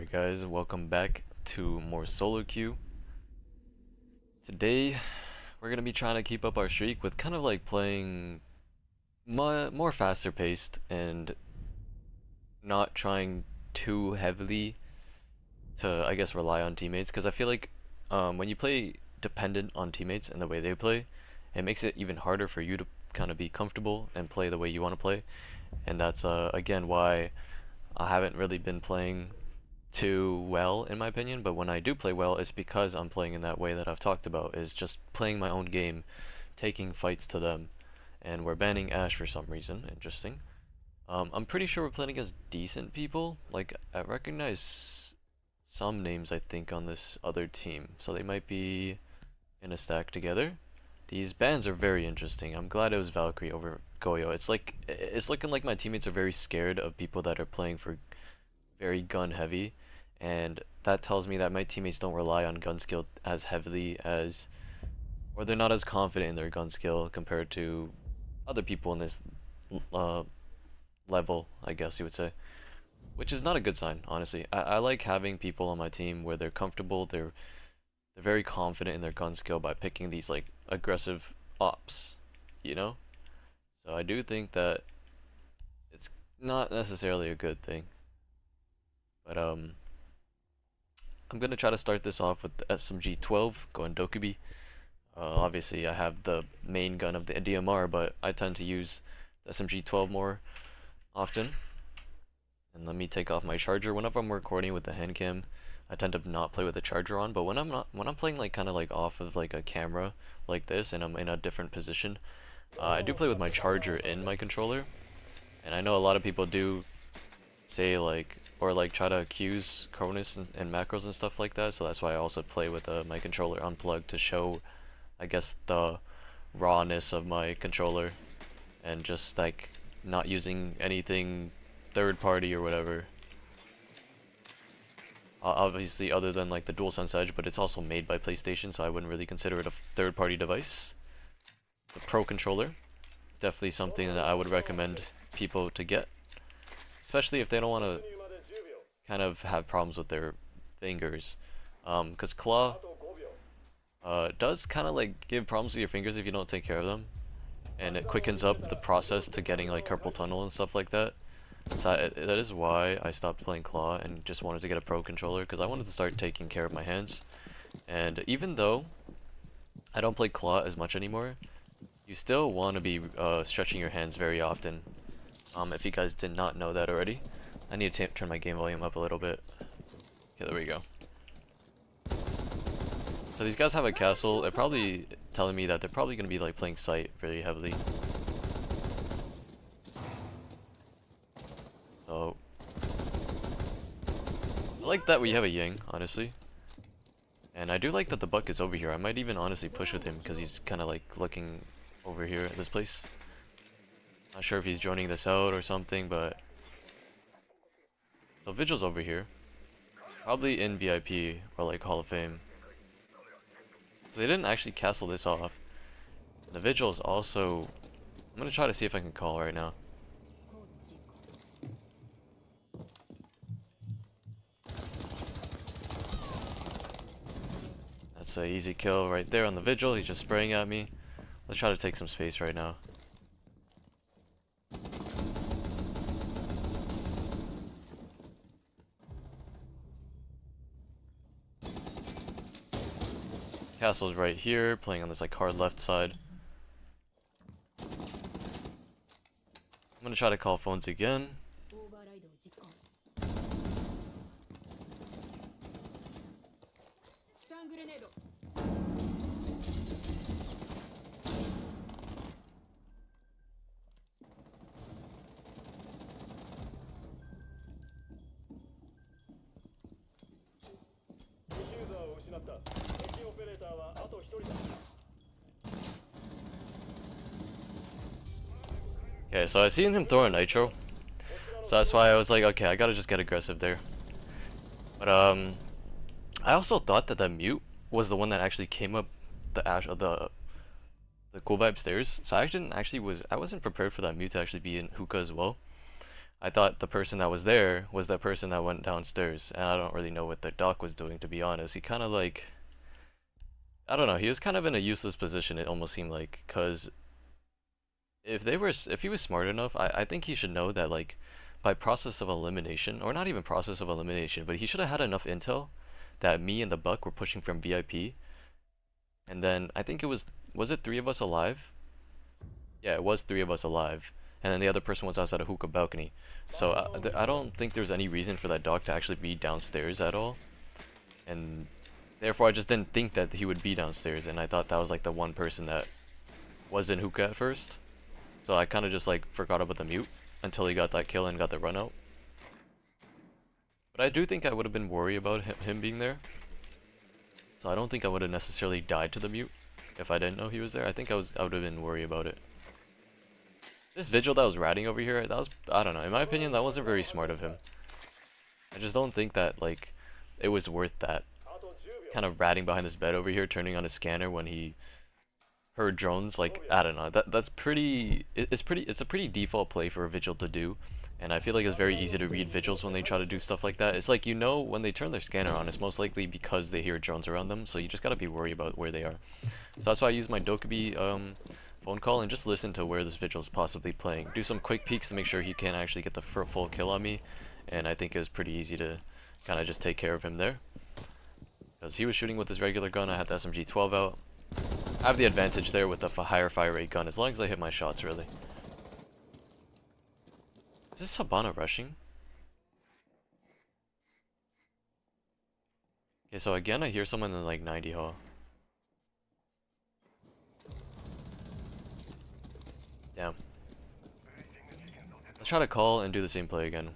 Alright guys, welcome back to more solo queue. Today we're gonna be trying to keep up our streak with kind of like playing more faster paced and not trying too heavily to, I guess, rely on teammates, because I feel like when you play dependent on teammates and the way they play, it makes it even harder for you to kind of be comfortable and play the way you want to play. And that's again why I haven't really been playing too well in my opinion, but when I do play well, it's because I'm playing in that way that I've talked about, is just playing my own game, taking fights to them. And we're banning Ash for some reason. Interesting. I'm pretty sure we're playing against decent people. Like, I recognize some names I think on this other team, so they might be in a stack together. These bans are very interesting. I'm glad it was Valkyrie over Goyo. It's looking like my teammates are very scared of people that are playing for very gun heavy, and that tells me that my teammates don't rely on gun skill as heavily as, or they're not as confident in their gun skill compared to other people in this level, I guess you would say, which is not a good sign, honestly. I like having people on my team where they're comfortable, they're very confident in their gun skill by picking these like aggressive ops, you know? So I do think that it's not necessarily a good thing. But I'm gonna try to start this off with the SMG-12 going Dokubi. Obviously I have the main gun of the DMR, but I tend to use the SMG-12 more often. And let me take off my charger. Whenever I'm recording with the hand cam, I tend to not play with the charger on, but when I'm playing like kind of like off of like a camera like this and I'm in a different position, I do play with my charger in my controller. And I know a lot of people do say like, or like try to accuse Cronus and macros and stuff like that, so that's why I also play with my controller unplugged to show, I guess, the rawness of my controller and just like not using anything third party or whatever. Obviously other than like the DualSense Edge, but it's also made by PlayStation, so I wouldn't really consider it a third party device. The Pro controller, definitely something that I would recommend people to get, especially if they don't want to kind of have problems with their fingers, because claw does kind of like give problems with your fingers if you don't take care of them, and it quickens up the process to getting like carpal tunnel and stuff like that. So that is why I stopped playing claw and just wanted to get a pro controller, because I wanted to start taking care of my hands. And even though I don't play claw as much anymore, you still want to be stretching your hands very often. If you guys did not know that already. I need to turn my game volume up a little bit. Okay, there we go. So these guys have a castle. They're probably telling me that they're probably going to be like playing sight very heavily. So I like that we have a Ying, honestly. And I do like that the Buck is over here. I might even honestly push with him because he's kind of like looking over here at this place. Not sure if he's joining this out or something, but so Vigil's over here, probably in VIP or like Hall of Fame. So they didn't actually castle this off. And the Vigil is also, I'm gonna try to see if I can call right now. That's an easy kill right there on the Vigil. He's just spraying at me. Let's try to take some space right now. Castle's right here, playing on this like hard left side. I'm gonna try to call phones again. Okay, so I seen him throw a nitro, so that's why I was like, okay, I gotta just get aggressive there. But I also thought that the mute was the one that actually came up the cool vibe stairs. So I wasn't prepared for that mute to actually be in hookah as well. I thought the person that was there was that person that went downstairs, and I don't really know what the doc was doing, to be honest. He kind of like, I don't know, he was kind of in a useless position, it almost seemed like, because if he was smart enough, I think he should know that, like, by process of elimination, or not even process of elimination, but he should have had enough intel that me and the Buck were pushing from VIP, and then I think was it three of us alive? Yeah, it was three of us alive, and then the other person was outside a hookah balcony. So I don't think there's any reason for that dog to actually be downstairs at all, and therefore I just didn't think that he would be downstairs, and I thought that was like the one person that was in hookah at first. So I kind of just like forgot about the mute until he got that kill and got the run out. But I do think I would have been worried about him being there. So I don't think I would have necessarily died to the mute if I didn't know he was there. I think I would have been worried about it. This vigil that was ratting over here, that was, I don't know, in my opinion, that wasn't very smart of him. I just don't think that, like, it was worth that. Kind of ratting behind his bed over here, turning on his scanner when he heard drones, like, I don't know, that's pretty, it's a pretty default play for a vigil to do. And I feel like it's very easy to read vigils when they try to do stuff like that. It's like, you know, when they turn their scanner on, it's most likely because they hear drones around them, so you just gotta be worried about where they are. So that's why I use my Dokubi phone call and just listen to where this vigil is possibly playing. Do some quick peeks to make sure he can't actually get the full kill on me, and I think it was pretty easy to kind of just take care of him there. Because he was shooting with his regular gun, I had the SMG-12 out. I have the advantage there with the higher fire rate gun, as long as I hit my shots, really. Is this Sabana rushing? Okay, so again I hear someone in like 90 hall. Damn. Let's try to call and do the same play again.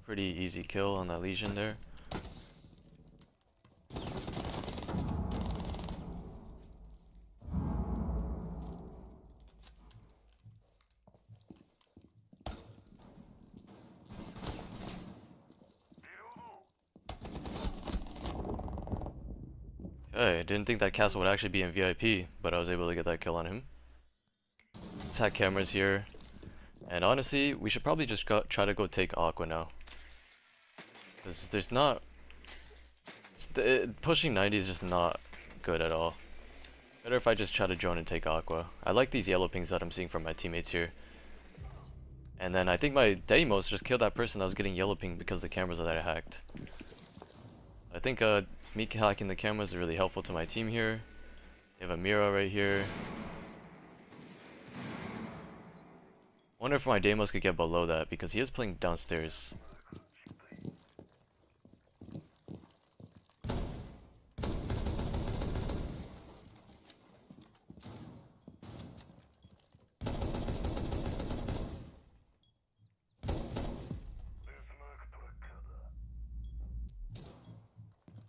Pretty easy kill on that Legion there. Okay, I didn't think that castle would actually be in VIP, but I was able to get that kill on him. Let's have cameras here. And honestly, we should probably just try to go take Aqua now. Because there's not... pushing 90 is just not good at all. Better if I just try to drone and take Aqua. I like these yellow pings that I'm seeing from my teammates here. And then I think my Deimos just killed that person that was getting yellow ping because the cameras that I hacked. I think me hacking the cameras is really helpful to my team here. You have a Mira right here. Wonder if my Deimos could get below that because he is playing downstairs.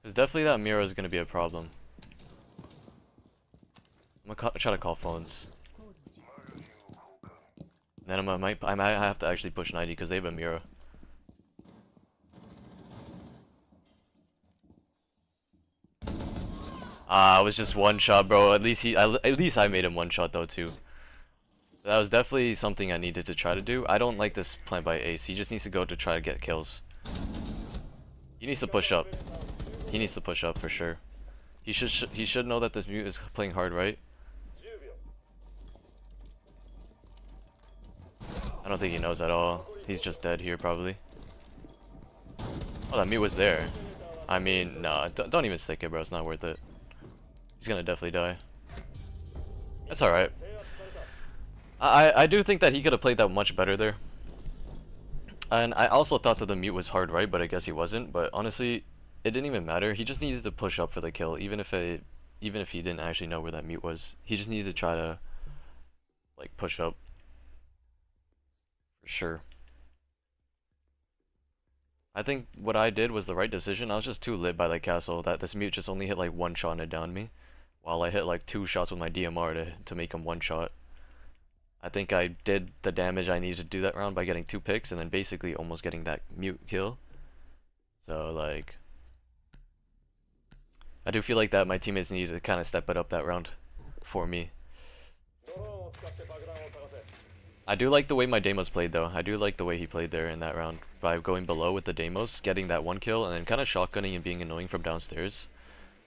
Because definitely that Mira is going to be a problem. I'm going to try to call phones. Then I might have to actually push 90 because they have a Mira. Ah, it was just one shot, bro. At least I made him one shot though too. That was definitely something I needed to try to do. I don't like this plan by Ace. He just needs to go to try to get kills. He needs to push up. He needs to push up for sure. He should know that this mute is playing hard, right? I don't think he knows at all. He's just dead here probably. Oh, that mute was there. I mean, nah, don't even stick it, bro. It's not worth it. He's gonna definitely die. That's alright. I do think that he could have played that much better there. And I also thought that the mute was hard right, but I guess he wasn't. But honestly, it didn't even matter. He just needed to push up for the kill, even if he didn't actually know where that mute was. He just needed to try to like push up. For sure. I think what I did was the right decision. I was just too lit by the castle that this mute just only hit like one shot and it downed me. While I hit like 2 shots with my DMR to make him one shot. I think I did the damage I needed to do that round by getting 2 picks and then basically almost getting that mute kill. So like, I do feel like that my teammates need to kind of step it up that round for me. I do like the way my Deimos played though. I do like the way he played there in that round by going below with the Deimos, getting that one kill, and then kind of shotgunning and being annoying from downstairs.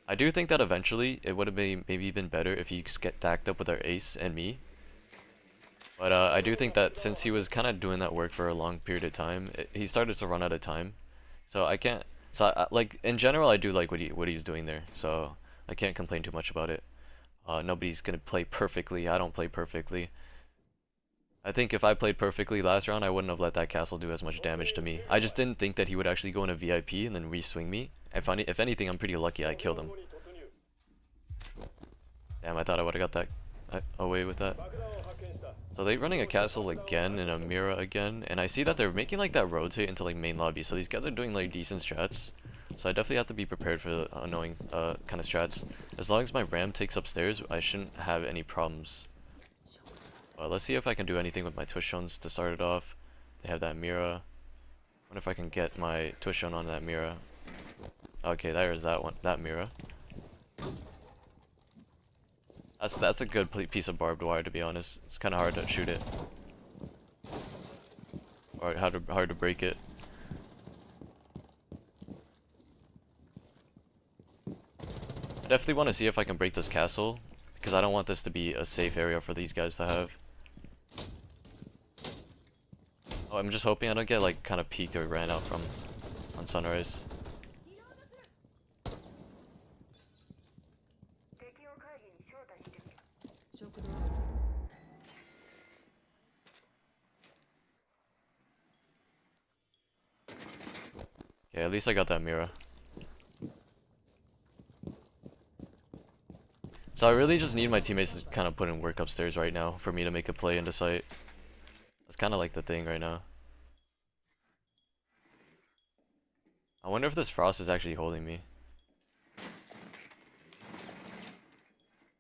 I do think that eventually it would have been maybe been better if he get stacked up with our ace and me. But I do think that since he was kind of doing that work for a long period of time, he started to run out of time. So I can't. So like in general, I do like what he's doing there. So I can't complain too much about it. Nobody's gonna play perfectly. I don't play perfectly. I think if I played perfectly last round, I wouldn't have let that castle do as much damage to me. I just didn't think that he would actually go in a VIP and then re-swing me. If anything, I'm pretty lucky I killed him. Damn, I thought I would have got that away with that. So they're running a castle again and a Mira again, and I see that they're making like that rotate into like main lobby. So these guys are doing like decent strats. So I definitely have to be prepared for the annoying kind of strats. As long as my ram takes upstairs, I shouldn't have any problems. Let's see if I can do anything with my Twitch zones to start it off. They have that Mira. Wonder if I can get my Twitch zone on that Mira. Okay, there's that one, that Mira. That's a good piece of barbed wire, to be honest. It's kind of hard to shoot it, or hard to break it. I definitely want to see if I can break this castle, because I don't want this to be a safe area for these guys to have. Oh, I'm just hoping I don't get like kind of peeked or ran out from on sunrise. Okay, at least I got that Mira. So I really just need my teammates to kind of put in work upstairs right now for me to make a play into sight. That's kind of like the thing right now. I wonder if this frost is actually holding me.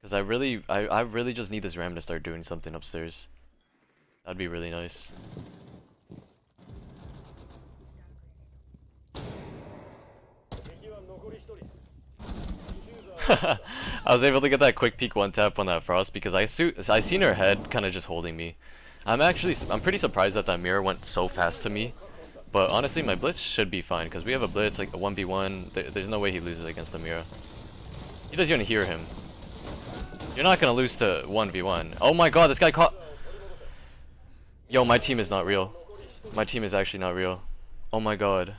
Because I really just need this ram to start doing something upstairs. That'd be really nice. I was able to get that quick peek one tap on that frost because I seen her head kind of just holding me. I'm pretty surprised that mirror went so fast to me. But honestly, my blitz should be fine because we have a blitz like a 1v1. There's no way he loses against the mirror. He doesn't even hear him. You're not gonna lose to 1v1. Oh my god, this guy caught. Yo, my team is not real. My team is actually not real. Oh my god.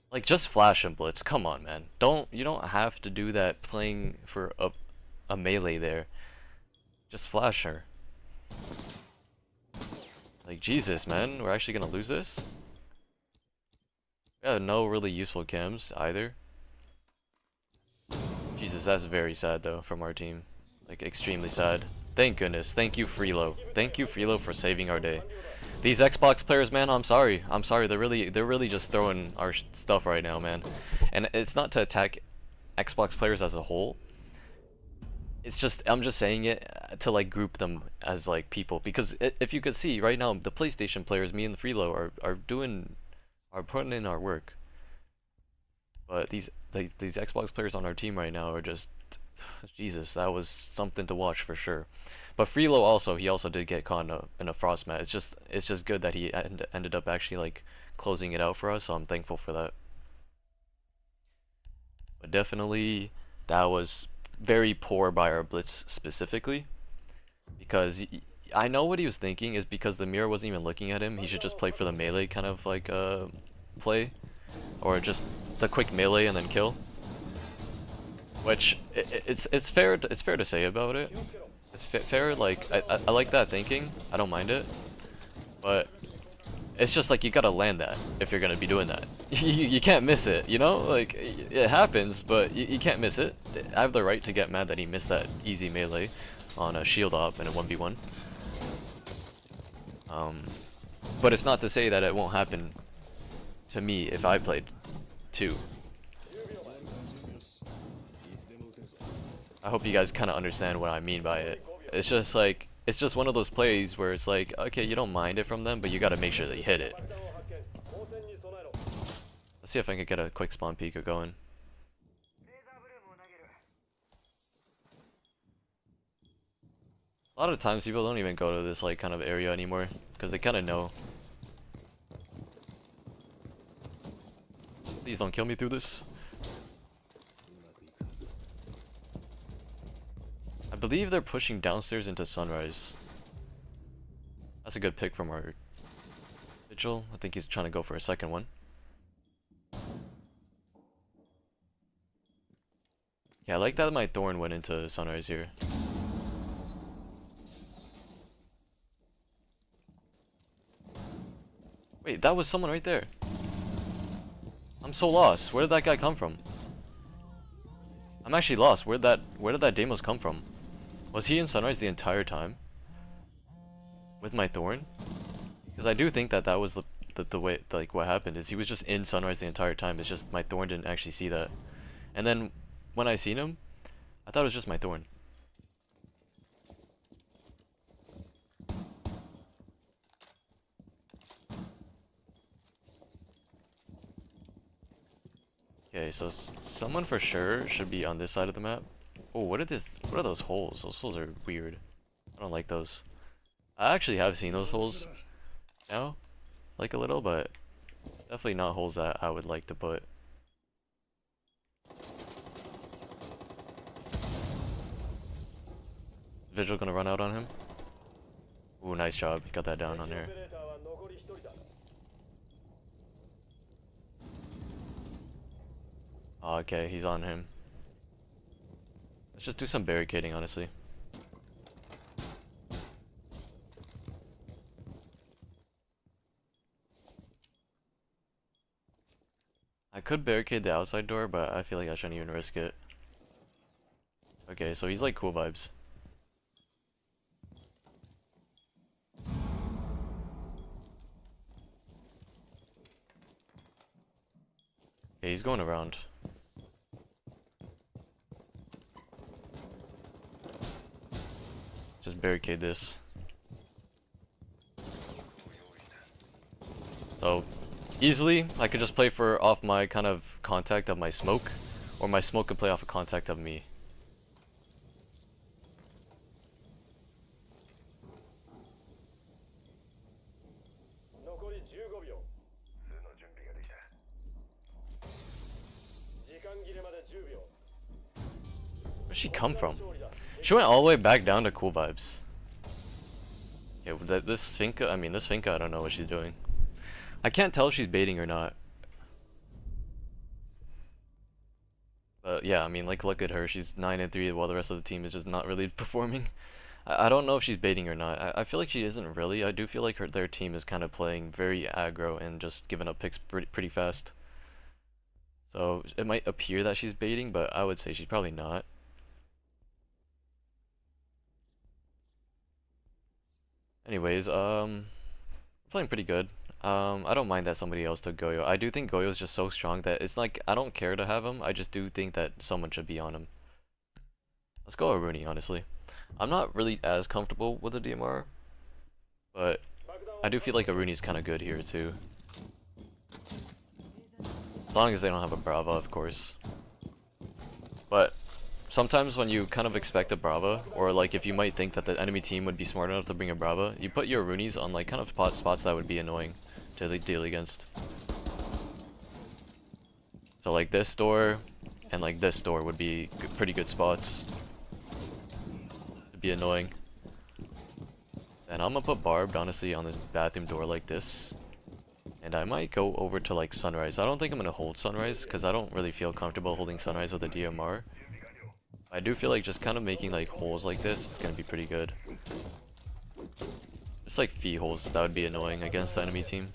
Like, just flash and blitz. Come on, man. You don't have to do that playing for a melee there. Just flash her. Like, Jesus, man. We're actually gonna lose this? We have no really useful cams either. Jesus, that's very sad though from our team. Like, extremely sad. Thank goodness. Thank you, Freelo. Thank you, Freelo, for saving our day. These Xbox players, man, I'm sorry. I'm sorry. They're really just throwing our stuff right now, man. And it's not to attack Xbox players as a whole. It's just I'm just saying it to like group them as like people because if you could see right now, the PlayStation players, me and the Freelo are putting in our work. But these Xbox players on our team right now are just Jesus. That was something to watch for sure. But Freelo also, he also did get caught in a frost mat. It's just good that he ended up actually like closing it out for us. So I'm thankful for that. But definitely that was very poor by our blitz specifically, because I know what he was thinking is because the mirror wasn't even looking at him. He should just play for the melee kind of like play, or just the quick melee and then kill. Which it's fair to say about it. It's fair, like, I like that thinking, I don't mind it, but it's just like you gotta land that if you're gonna be doing that. You can't miss it, you know? Like, it happens, but you can't miss it. I have the right to get mad that he missed that easy melee on a shield op in a 1v1. But it's not to say that it won't happen to me if I played too. I hope you guys kind of understand what I mean by it. It's just like, it's just one of those plays where it's like, okay, you don't mind it from them, but you gotta make sure they hit it. Let's see if I can get a quick spawn peek going. A lot of times people don't even go to this like kind of area anymore because they kind of know. Please don't kill me through this. I believe they're pushing downstairs into Sunrise. That's a good pick from our Vigil. I think he's trying to go for a second one. Yeah, I like that my Thorn went into Sunrise here. Wait, that was someone right there. I'm so lost. Where did that guy come from? I'm actually lost. Where did that Deimos come from? Was he in Sunrise the entire time? With my Thorn? Because I do think that that was the way, like, what happened is he was just in Sunrise the entire time. It's just my Thorn didn't actually see that. And then when I seen him, I thought it was just my Thorn. Okay, so someone for sure should be on this side of the map. Oh, what are those holes? Those holes are weird. I don't like those. I actually have seen those holes now, like a little, but it's definitely not holes that I would like to put. Vigil gonna run out on him? Ooh, nice job. Got that down on there. Oh, okay, he's on him. Let's just do some barricading, honestly. I could barricade the outside door, but I feel like I shouldn't even risk it. Okay, so he's like cool vibes. Okay, he's going around. Just barricade this. So, easily, I could just play for off my kind of contact of my smoke, or my smoke could play off a contact of me. Where'd she come from? She went all the way back down to cool vibes. Yeah, this Finka, I don't know what she's doing. I can't tell if she's baiting or not. But yeah, I mean, like, look at her. She's 9-3 while the rest of the team is just not really performing. I don't know if she's baiting or not. I feel like she isn't really. I do feel like their team is kind of playing very aggro and just giving up picks pretty fast. So it might appear that she's baiting, but I would say she's probably not. Anyways, playing pretty good. I don't mind that somebody else took Goyo. I do think Goyo is just so strong that it's like I don't care to have him. I just do think that someone should be on him. Let's go Rooney, honestly. I'm not really as comfortable with the DMR, but I do feel like Rooney's kind of good here too. As long as they don't have a Brava, of course. But sometimes when you kind of expect a Brava, or like if you might think that the enemy team would be smart enough to bring a Brava, you put your Roonies on like kind of spots that would be annoying to deal against. So like this door and like this door would be pretty good spots to be annoying. And I'm gonna put Barbed honestly on this bathroom door like this. And I might go over to like Sunrise. I don't think I'm gonna hold Sunrise because I don't really feel comfortable holding Sunrise with a DMR. I do feel like just kind of making like holes like this is gonna be pretty good. Just like fee holes, that would be annoying against the enemy team.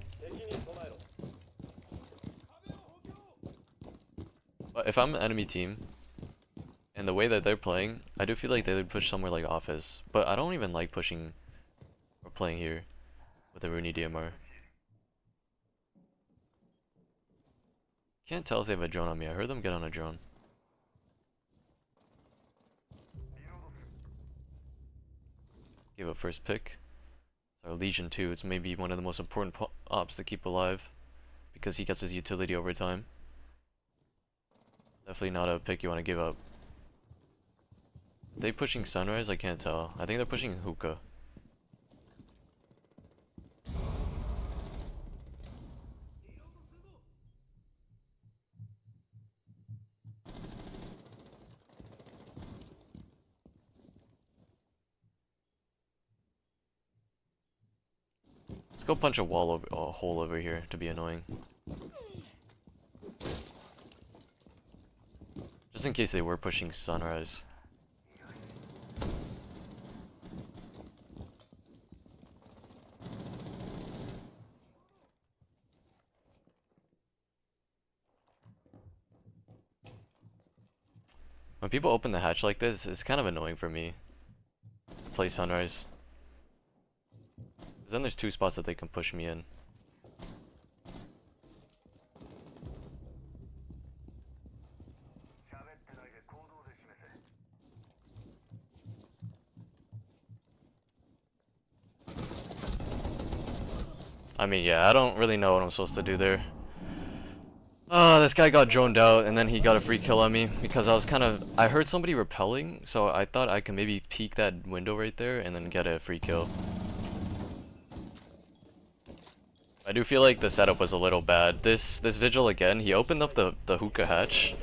But if I'm an enemy team, and the way that they're playing, I do feel like they would push somewhere like office. But I don't even like pushing or playing here with a Rooney DMR. Can't tell if they have a drone on me. I heard them get on a drone. Give up first pick. It's our Legion 2. It's maybe one of the most important ops to keep alive because he gets his utility over time. Definitely not a pick you want to give up. they pushing sunrise? I can't tell. I think they're pushing hookah. Let's go punch a hole over here to be annoying. Just in case they were pushing sunrise. When people open the hatch like this, it's kind of annoying for me to play sunrise. Then there's two spots that they can push me in. I mean, yeah, I don't really know what I'm supposed to do there. Oh, this guy got droned out, and then he got a free kill on me because I heard somebody repelling, so I thought I could maybe peek that window right there and then get a free kill. I do feel like the setup was a little bad. This vigil again, he opened up the hookah hatch,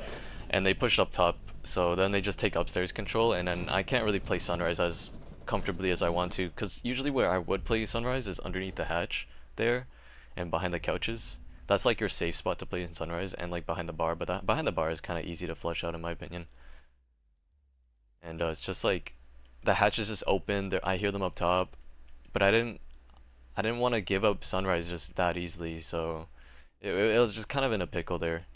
and they pushed up top, so then they just take upstairs control, and then I can't really play sunrise as comfortably as I want to, because usually where I would play sunrise is underneath the hatch there, and behind the couches. That's like your safe spot to play in sunrise, and like behind the bar, but that behind the bar is kind of easy to flush out in my opinion. And it's just like, the hatch is just open, I hear them up top, but I didn't want to give up sunrise just that easily, so it was just kind of in a pickle there.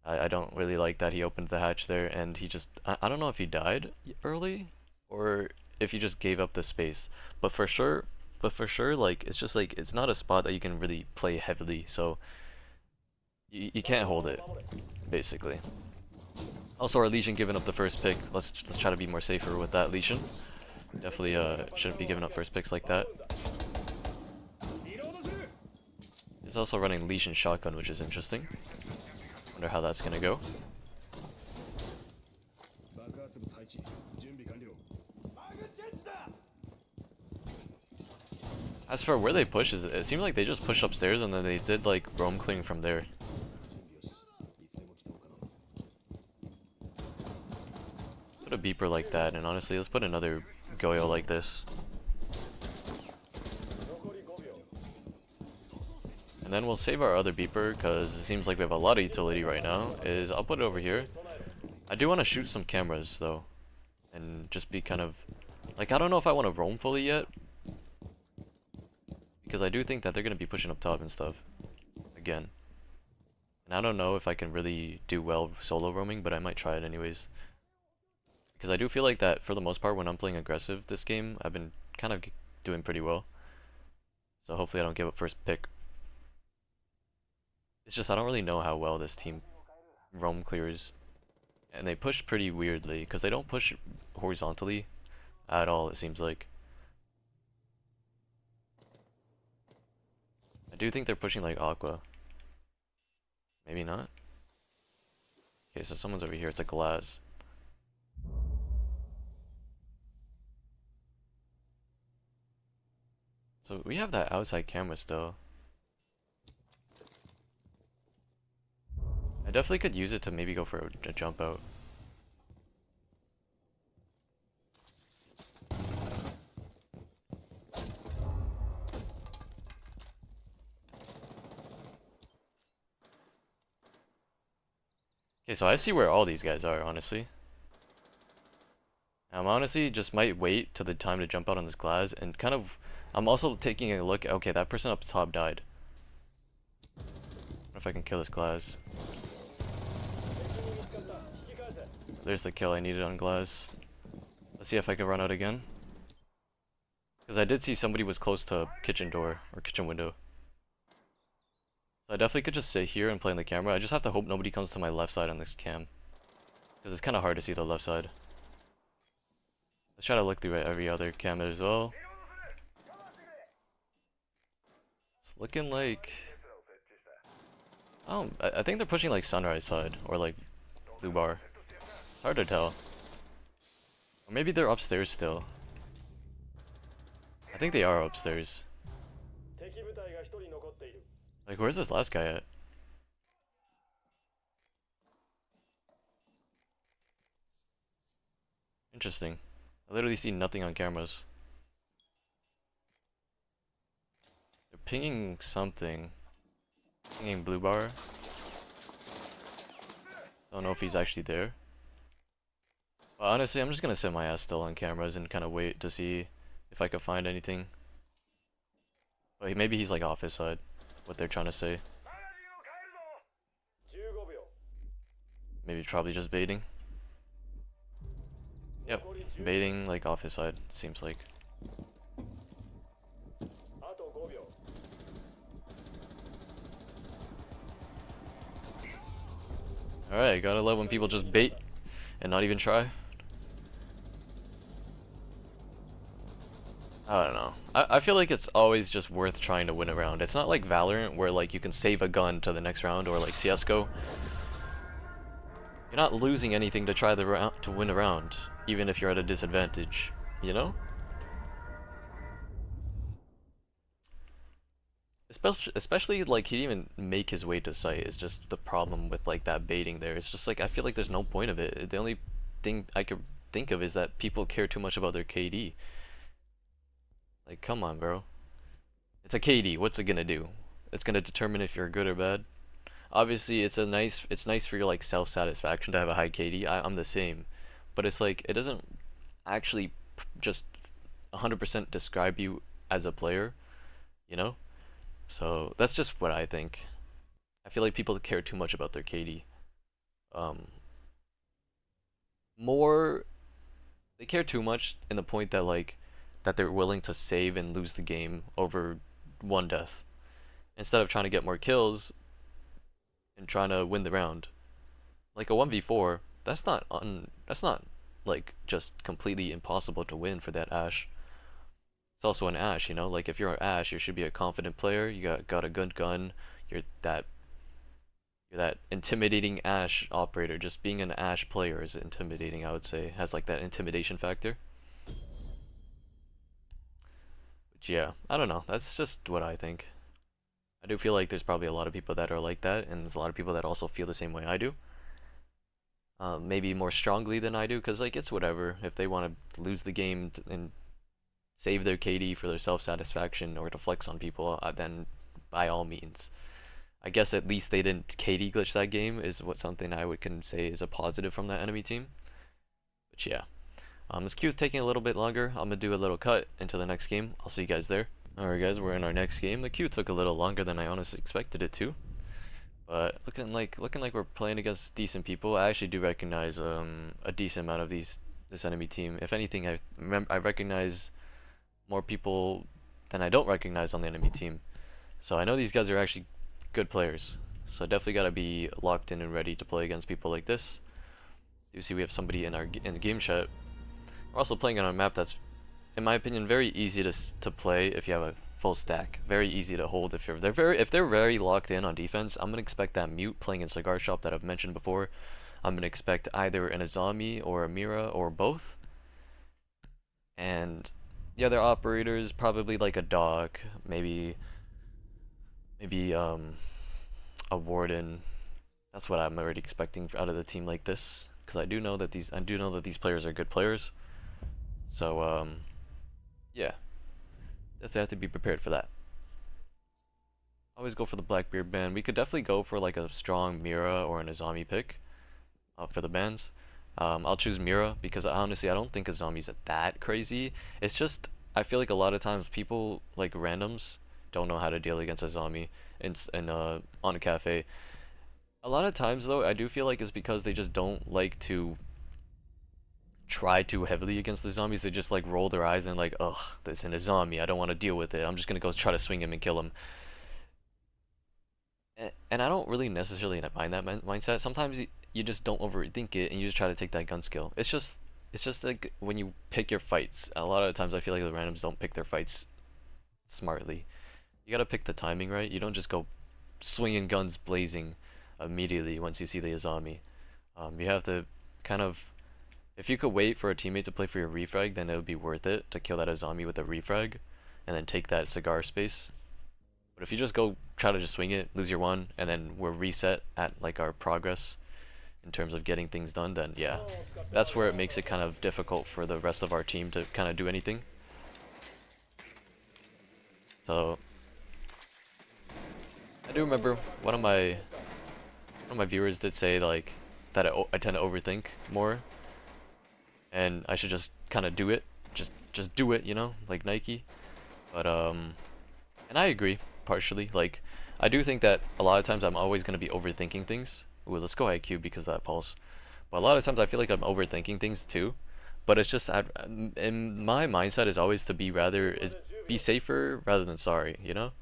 I don't really like that he opened the hatch there, and he just, I don't know if he died early, or if he just gave up the space, but for sure, like, it's just like, it's not a spot that you can really play heavily, so you can't hold it, basically. Also, our Legion giving up the first pick. Let's try to be more safer with that Legion. Definitely shouldn't be giving up first picks like that. He's also running Legion shotgun, which is interesting. Wonder how that's gonna go. As for where they push, it seemed like they just pushed upstairs and then they did like roam clearing from there. Put a beeper like that, and honestly, let's put another Goyo like this. And then we'll save our other beeper, because it seems like we have a lot of utility right now. I'll put it over here. I do want to shoot some cameras, though. And just be kind of... Like, I don't know if I want to roam fully yet. Because I do think that they're going to be pushing up top and stuff. Again. And I don't know if I can really do well solo roaming, but I might try it anyways. Because I do feel like that, for the most part, when I'm playing aggressive this game, I've been kind of doing pretty well. So hopefully I don't give up first pick. It's just I don't really know how well this team roam clears. And they push pretty weirdly, because they don't push horizontally at all, it seems like. I do think they're pushing like Aqua. Maybe not. Okay, so someone's over here, it's a glass. So we have that outside camera still. I definitely could use it to maybe go for a jump out. Okay, so I see where all these guys are, honestly. I'm honestly just might wait till the time to jump out on this glass, and kind of, I'm also taking a look, okay, that person up top died. What if I can kill this glass? There's the kill I needed on glass. Let's see if I can run out again. Because I did see somebody was close to kitchen door, or kitchen window. So I definitely could just sit here and play on the camera. I just have to hope nobody comes to my left side on this cam. Because it's kind of hard to see the left side. Let's try to look through every other camera as well. It's looking like... I think they're pushing like sunrise side, or like blue bar. Hard to tell. Or maybe they're upstairs still. I think they are upstairs. Like, where's this last guy at? Interesting. I literally see nothing on cameras. They're pinging something. Pinging blue bar. Don't know if he's actually there. But honestly, I'm just gonna sit my ass still on cameras and kind of wait to see if I can find anything. But maybe he's like off his side. What they're trying to say. Maybe probably just baiting. Yep, baiting like off his side, seems like. Alright, gotta love when people just bait and not even try. I don't know. I feel like it's always just worth trying to win a round. It's not like Valorant where like you can save a gun to the next round, or like CSGO. You're not losing anything to try the round to win a round, even if you're at a disadvantage, you know? Especially like he didn't even make his way to site is just the problem with like that baiting there. It's just like I feel like there's no point of it. The only thing I could think of is that people care too much about their KD. Like, come on, bro. It's a KD. What's it gonna do? It's gonna determine if you're good or bad. Obviously, it's nice for your like self-satisfaction to have a high KD. I'm the same, but it's like it doesn't actually just 100% describe you as a player, you know? So that's just what I think. I feel like people care too much about their KD. Um, more they care too much in the point that like that they're willing to save and lose the game over one death instead of trying to get more kills and trying to win the round. Like a 1v4, that's not like just completely impossible to win for that Ashe. It's also an Ashe, you know? Like if you're an Ashe, you should be a confident player. You got a good gun. You're that you're that intimidating Ashe operator. Just being an Ashe player is intimidating, I would say. Has like that intimidation factor. But yeah, I don't know. That's just what I think. I do feel like there's probably a lot of people that are like that, and there's a lot of people that also feel the same way I do. Maybe more strongly than I do, because like it's whatever. If they want to lose the game and save their KD for their self-satisfaction or to flex on people, then by all means. I guess at least they didn't KD glitch that game is what something I would can say is a positive from that enemy team. But yeah, this queue is taking a little bit longer. I'm gonna do a little cut into the next game. I'll see you guys there. Alright guys, we're in our next game. The queue took a little longer than I honestly expected it to. But looking like we're playing against decent people. I actually do recognize a decent amount of this enemy team. If anything, I recognize more people than I don't recognize on the enemy team. So I know these guys are actually good players. So definitely gotta be locked in and ready to play against people like this. You see, we have somebody in the game chat. We're also playing on a map that's, in my opinion, very easy to play if you have a full stack. Very easy to hold if they're very locked in on defense. I'm gonna expect that mute playing in cigar shop that I've mentioned before. I'm gonna expect either an Azami or a Mira or both. And the other operators probably like a dog, maybe a warden. That's what I'm already expecting out of the team like this, because I do know that these players are good players. So yeah, definitely have to be prepared for that. Always go for the Blackbeard band. We could definitely go for like a strong Mira or an Azami pick for the bands. I'll choose Mira because honestly I don't think Azami's that crazy. It's just I feel like a lot of times people like randoms don't know how to deal against Azami on a cafe. A lot of times though I do feel like it's because they just don't like to try too heavily against the zombies. They just like roll their eyes and like, ugh, there's an Azami. I don't want to deal with it. I'm just gonna go try to swing him and kill him. And I don't really necessarily mind that mindset. Sometimes you just don't overthink it and you just try to take that gun skill. It's just like when you pick your fights. A lot of times I feel like the randoms don't pick their fights smartly. You gotta pick the timing right. You don't just go swinging guns blazing immediately once you see the Azami. You have to kind of If you could wait for a teammate to play for your refrag, then it would be worth it to kill that Azami with a refrag, and then take that cigar space. But if you just go try to just swing it, lose your one, and then we're reset at like our progress in terms of getting things done, then yeah, that's where it makes it kind of difficult for the rest of our team to kind of do anything. So I do remember one of my viewers did say like that I tend to overthink more, and I should just kind of do it, just do it, you know, like Nike. But and I agree partially. Like I do think that a lot of times I'm always going to be overthinking things. Ooh, let's go IQ because of that pulse. But a lot of times I feel like I'm overthinking things too. But it's just in my mindset is always to be safer rather than sorry, you know?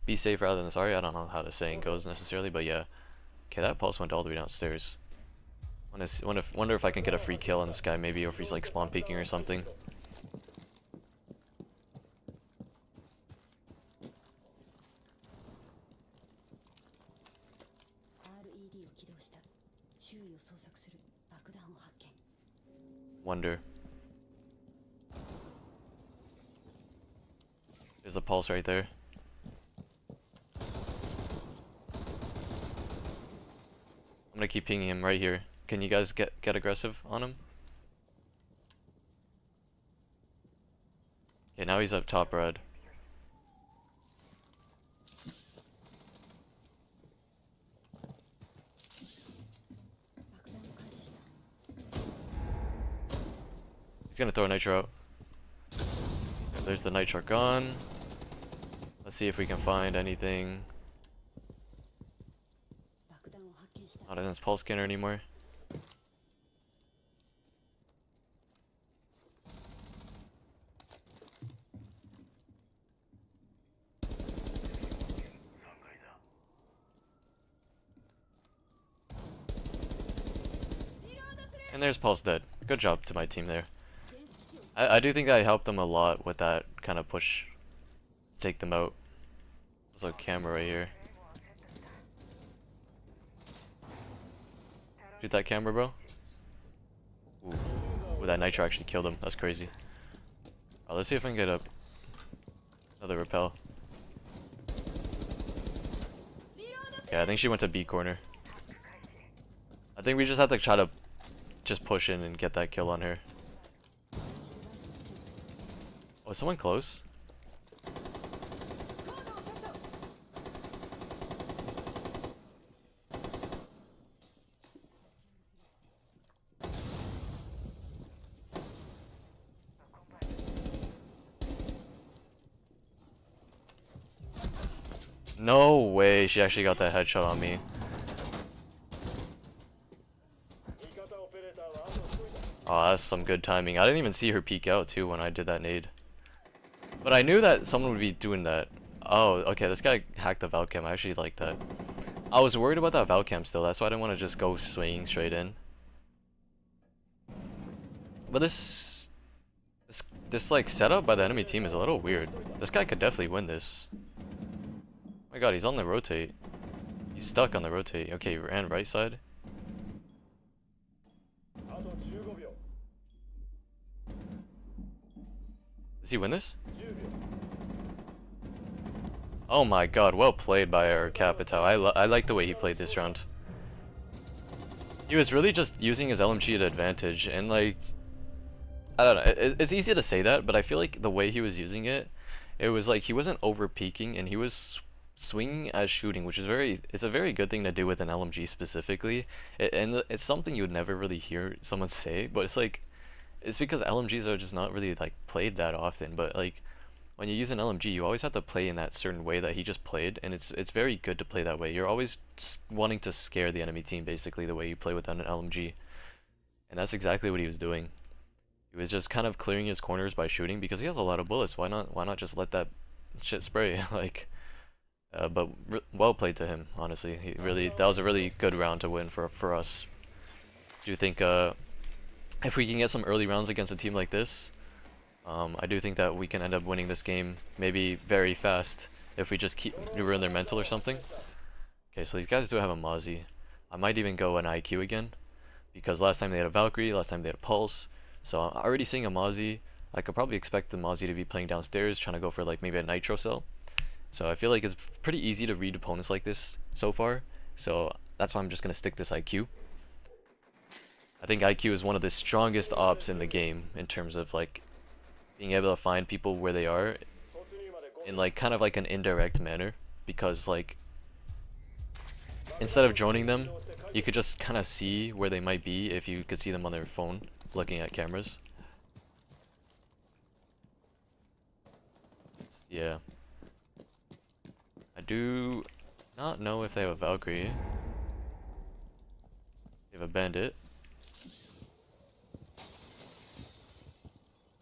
Be safe rather than sorry. I don't know how the saying goes necessarily, but yeah. Okay, that pulse went all the way downstairs. Wonder if I can get a free kill on this guy maybe, or if he's like spawn peeking or something. Wonder. There's a pulse right there. I'm gonna keep pinging him right here. Can you guys get aggressive on him? Okay, now he's up top red. He's gonna throw a nitro out. There's the nitro gone. Let's see if we can find anything. Not in this pulse scanner anymore. And there's Pulse dead. Good job to my team there. I do think I helped them a lot with that kind of push. Take them out. There's a camera right here. Shoot that camera, bro. Ooh. Ooh, that nitro actually killed him. That's crazy. Oh, let's see if I can get up. Another repel. Yeah, I think she went to B corner. I think we just have to try to just push in and get that kill on her. Oh, is someone close? No way, she actually got that headshot on me. Oh, that's some good timing. I didn't even see her peek out too when I did that nade. But I knew that someone would be doing that. Oh, okay, this guy hacked the Valcam. I actually like that. I was worried about that Valcam still, that's why I didn't want to just go swinging straight in. But this like setup by the enemy team is a little weird. This guy could definitely win this. Oh my god, he's on the rotate. He's stuck on the rotate. Okay, he ran right side. Does he win this? Oh my god, well played by our Capitao. I like the way he played this round. He was really just using his LMG to advantage, and like, I don't know, it's easy to say that, but I feel like the way he was using it, it was like he wasn't over peaking and he was swinging as shooting, which is it's a very good thing to do with an LMG specifically. And it's something you would never really hear someone say, but it's like, it's because LMGs are just not really like played that often. But like when you use an LMG, you always have to play in that certain way that he just played, and it's very good to play that way. You're always wanting to scare the enemy team, basically, the way you play with an LMG, and that's exactly what he was doing. He was just kind of clearing his corners by shooting because he has a lot of bullets. Why not just let that shit spray? Like, but well played to him, honestly. That was a really good round to win for us. Do you think if we can get some early rounds against a team like this, I do think that we can end up winning this game maybe very fast if we just ruin their mental or something. Okay, so these guys do have a Mozzie. I might even go an IQ again, because last time they had a Valkyrie, last time they had a Pulse. So I'm already seeing a Mozzie. I could probably expect the Mozzie to be playing downstairs, trying to go for like maybe a Nitro cell. So I feel like it's pretty easy to read opponents like this so far. So that's why I'm just gonna stick this IQ. I think IQ is one of the strongest ops in the game in terms of like being able to find people where they are in like kind of like an indirect manner, because like instead of droning them, you could just kind of see where they might be if you could see them on their phone looking at cameras. Yeah. I do not know if they have a Valkyrie. They have a Bandit.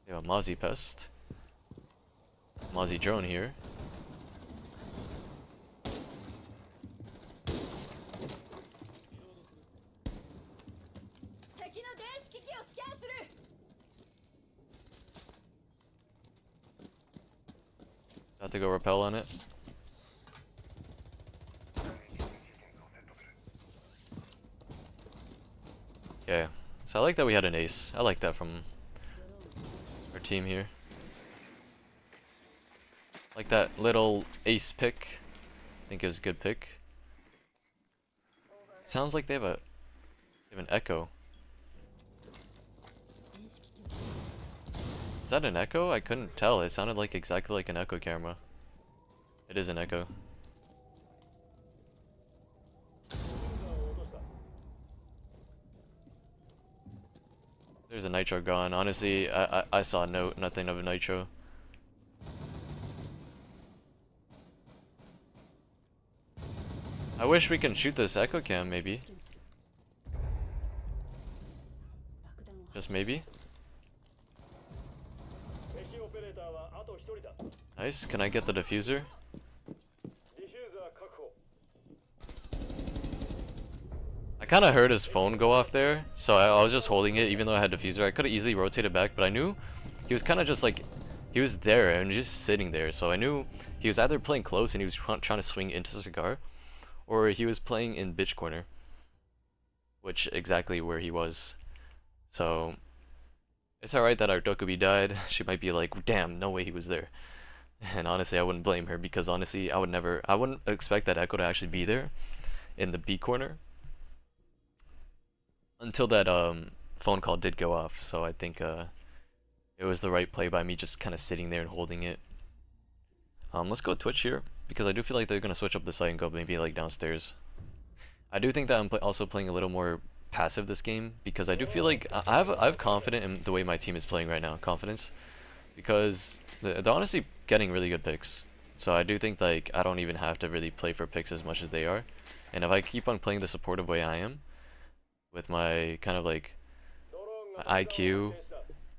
They have a Mozzie Pest. Mozzie Drone here. Have to go repel on it. Okay, so I like that we had an ace. I like that from our team here. Like that little ace pick. I think it was a good pick. Sounds like they have an echo. Is that an echo? I couldn't tell. It sounded like exactly like an echo camera. It is an echo. There's a Nitro gone. Honestly, I saw nothing of a Nitro. I wish we can shoot this echo cam, maybe. Just maybe. Nice. Can I get the diffuser? I kind of heard his phone go off there, so I was just holding it even though I had diffuser. I could have easily rotated back, but I knew he was kind of just like, he was there and just sitting there, so I knew he was either playing close and he was trying to swing into Cigar, or he was playing in bitch corner, which exactly where he was. So it's alright that our Dokubi died. She might be like, damn, no way he was there. And honestly, I wouldn't blame her, because honestly, I wouldn't expect that Echo to actually be there in the B corner until that phone call did go off. So I think it was the right play by me, just kind of sitting there and holding it. Let's go Twitch here, because I do feel like they're gonna switch up the site and go maybe like downstairs. I do think that I'm also playing a little more passive this game, because I do feel like I have confidence in the way my team is playing right now. Confidence, because they're honestly getting really good picks. So I do think like I don't even have to really play for picks as much as they are. And if I keep on playing the supportive way I am, with my kind of like my IQ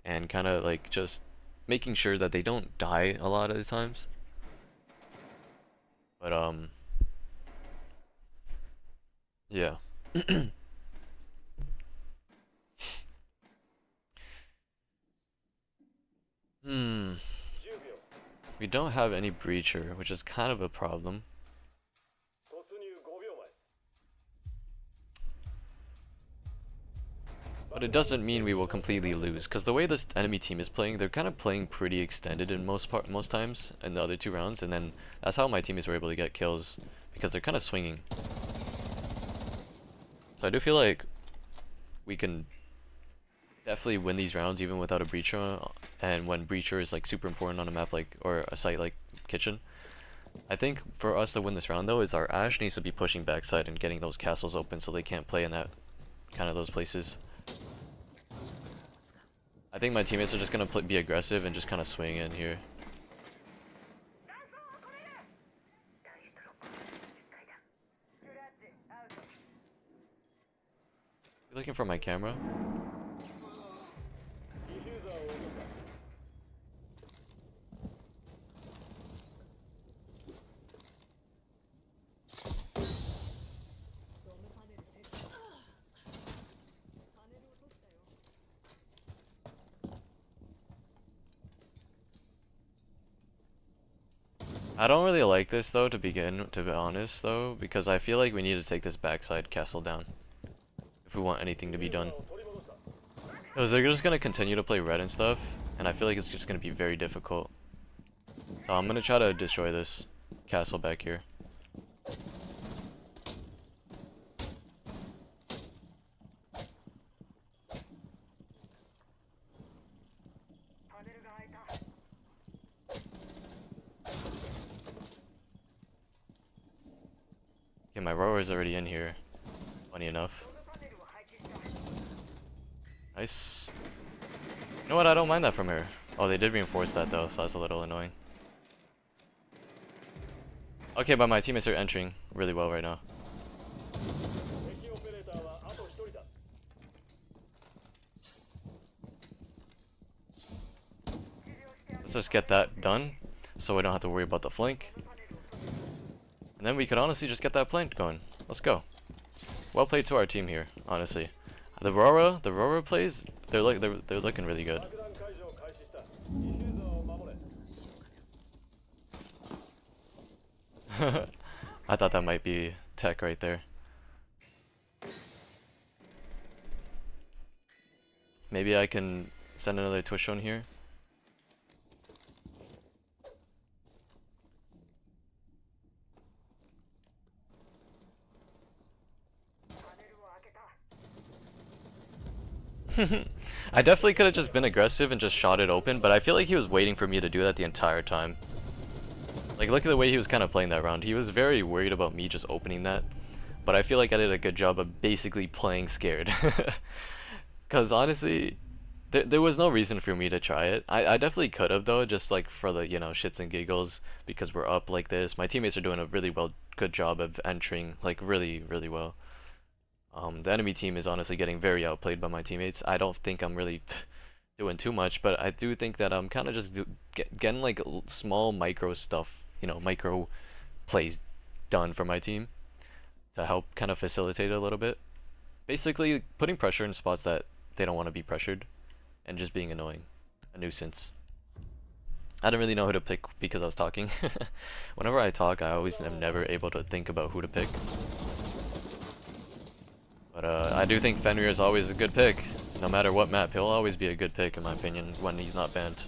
and kind of like just making sure that they don't die a lot of the times. But yeah. We don't have any breacher, which is kind of a problem. But it doesn't mean we will completely lose, because the way this enemy team is playing, they're kind of playing pretty extended in most times in the other 2 rounds, and then that's how my teammates were able to get kills, because they're kind of swinging. So I do feel like we can definitely win these rounds even without a breacher, and when breacher is like super important on a map like, or a site like Kitchen. I think for us to win this round though is our Ashe needs to be pushing backside and getting those castles open so they can't play in that kind of those places. I think my teammates are just gonna be aggressive and just kind of swing in here. You looking for my camera? I don't really like this though, to be honest though, because I feel like we need to take this backside castle down. we want anything to be done. Because they're just gonna continue to play red and stuff, and I feel like it's just gonna be very difficult. So I'm gonna try to destroy this castle back here. Okay, my rower's already in here. Funny enough. Nice. You know what? I don't mind that from her. Oh, they did reinforce that though, so that's a little annoying. Okay, but my teammates are entering really well right now. Let's just get that done, so we don't have to worry about the flank. And then we could honestly just get that flank going. Let's go. Well played to our team here, honestly. The Rora plays, they're looking really good. I thought that might be tech right there. Maybe I can send another Twitch zone here. I definitely could have just been aggressive and just shot it open, but I feel like he was waiting for me to do that the entire time. Like, look at the way he was kind of playing that round. He was very worried about me just opening that, but I feel like I did a good job of basically playing scared. Because honestly, there was no reason for me to try it. I definitely could have though, just like for the, you know, shits and giggles, because we're up like this. My teammates are doing a really good job of entering, like really well. The enemy team is honestly getting very outplayed by my teammates. I don't think I'm really doing too much, but I do think that I'm kind of just getting like small micro stuff, you know, micro plays done for my team to help kind of facilitate it a little bit. Basically, putting pressure in spots that they don't want to be pressured and just being annoying, a nuisance. I didn't really know who to pick because I was talking. Whenever I talk, I always am never able to think about who to pick. But I do think Fenrir is always a good pick. No matter what map, he'll always be a good pick in my opinion when he's not banned.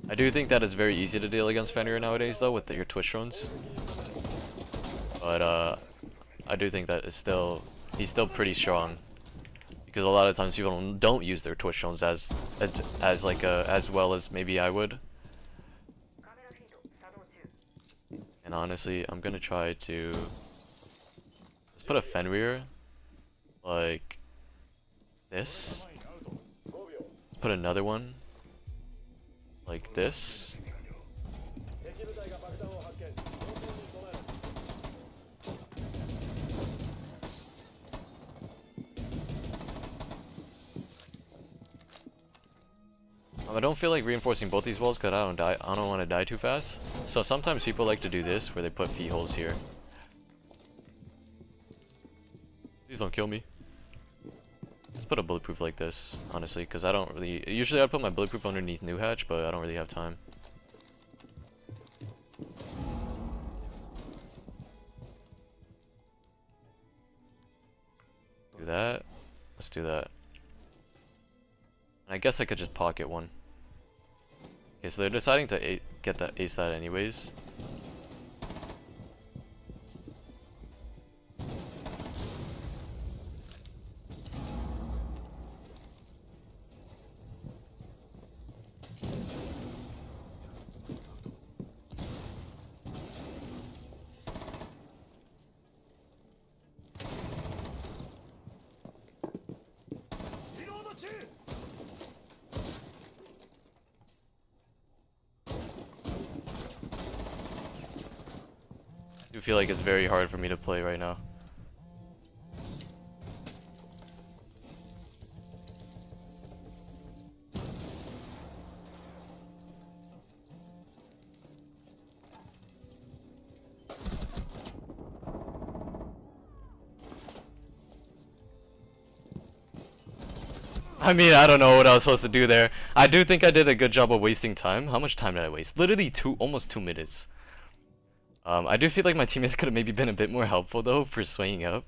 I do think that it's very easy to deal against Fenrir nowadays though with your Twitch drones. But I do think that he's still pretty strong. Because a lot of times people don't use their Twitch drones as well as maybe I would. And honestly, I'm gonna try to put a Fenrir like this. Put another one like this. I don't feel like reinforcing both these walls because I don't want to die too fast. So sometimes people like to do this where they put feet holes here. Please don't kill me. Let's put a bulletproof like this, honestly, because I don't really... Usually I'd put my bulletproof underneath New Hatch, but I don't really have time. Do that. Let's do that. And I guess I could just pocket one. Okay, so they're deciding to get that ace that anyways. I do feel like it's very hard for me to play right now. I mean, I don't know what I was supposed to do there. I do think I did a good job of wasting time. How much time did I waste? Literally almost 2 minutes. I do feel like my teammates could have maybe been a bit more helpful though for swinging up.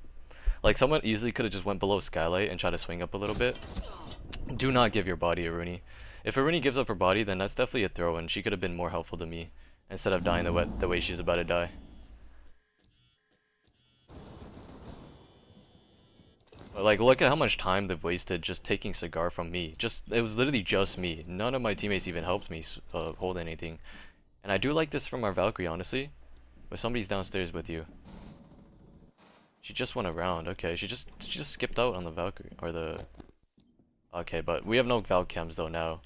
Like someone easily could have just went below Skylight and tried to swing up a little bit. Do not give your body Aruni. If Aruni gives up her body, then that's definitely a throw, and she could have been more helpful to me instead of dying the way she's about to die. But like, look at how much time they've wasted just taking Cigar from me. It was literally just me. None of my teammates even helped me hold anything. And I do like this from our Valkyrie, honestly. But somebody's downstairs with you. She just went around. Okay, she just skipped out on the Valkyrie or the. Okay, but we have no Valk chems though now.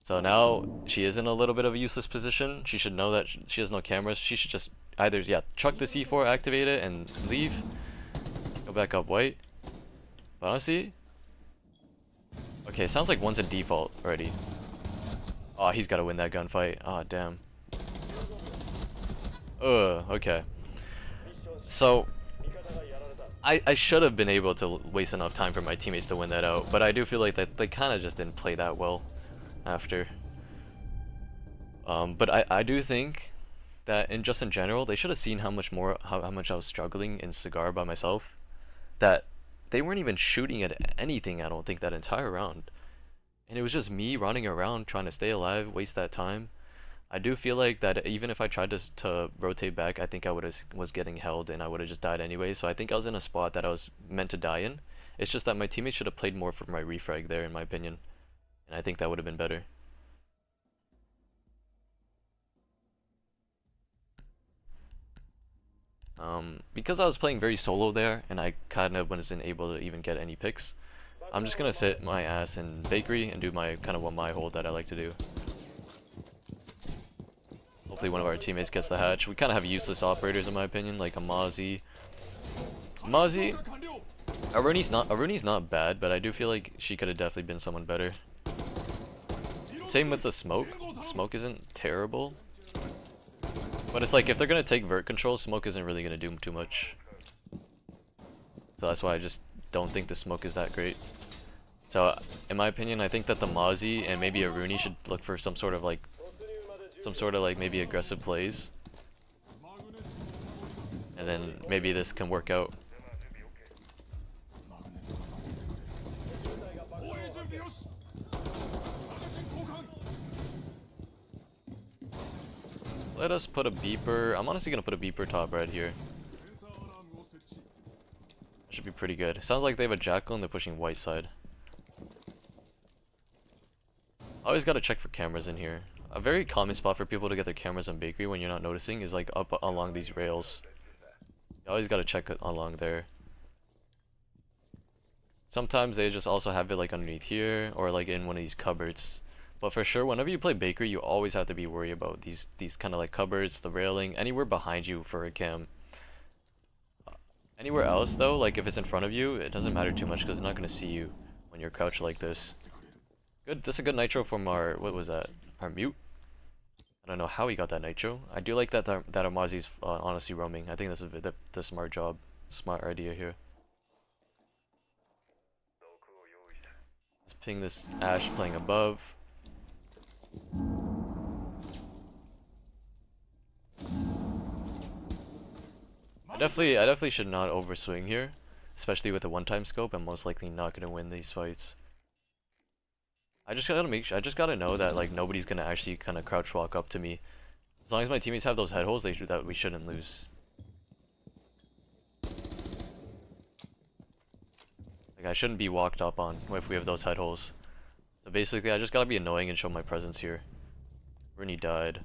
So now she is in a little bit of a useless position. She should know that she has no cameras. She should just either chuck the C4, activate it, and leave. Go back up white. But honestly, okay, it sounds like one's a default already. Oh, he's got to win that gunfight. Oh, damn. Okay. So, I should have been able to waste enough time for my teammates to win that out, but I do feel like that they kind of just didn't play that well after. But I do think that in general, they should have seen how much I was struggling in Cigar by myself. That they weren't even shooting at anything, I don't think, that entire round. And it was just me running around trying to stay alive, waste that time. I do feel like that even if I tried to rotate back, I think I was getting held and I would have just died anyway. So I think I was in a spot that I was meant to die in. It's just that my teammates should have played more for my refrag there, in my opinion. And I think that would have been better. Because I was playing very solo there, and I kind of wasn't able to even get any picks, I'm just gonna sit my ass in bakery and do my my hold that I like to do. Hopefully one of our teammates gets the hatch. We kind of have useless operators in my opinion, like a Mozzie. Aruni's not bad, but I do feel like she could have definitely been someone better. Same with the smoke. Smoke isn't terrible. But it's like, if they're gonna take vert control, smoke isn't really gonna do too much. So that's why I just don't think the smoke is that great. So, in my opinion, I think that the Mozzie and maybe Aruni should look for some sort of maybe aggressive plays. And then maybe this can work out. Let us put a beeper. I'm honestly gonna put a beeper top right here. Should be pretty good. Sounds like they have a jackal and they're pushing white side. Always gotta check for cameras in here. A very common spot for people to get their cameras on bakery when you're not noticing is like up along these rails. You always gotta check it along there. Sometimes they just also have it like underneath here or like in one of these cupboards. But for sure, whenever you play bakery, you always have to be worried about these kind of like cupboards, the railing, anywhere behind you for a cam. Anywhere else though, like if it's in front of you, it doesn't matter too much because it's not gonna see you when you're crouched like this. Good, this is a good nitro from our, what was that? Our mute? I don't know how he got that nitro. I do like that our Mozzie's honestly roaming. I think this is the smart job, smart idea here. Let's ping this Ash playing above. I definitely should not overswing here, especially with a one-time scope. I'm most likely not gonna win these fights. I just gotta know that like nobody's gonna actually kind of crouch walk up to me. As long as my teammates have those head holes, that we shouldn't lose. Like I shouldn't be walked up on if we have those head holes. So basically, I just gotta be annoying and show my presence here. Rooney died.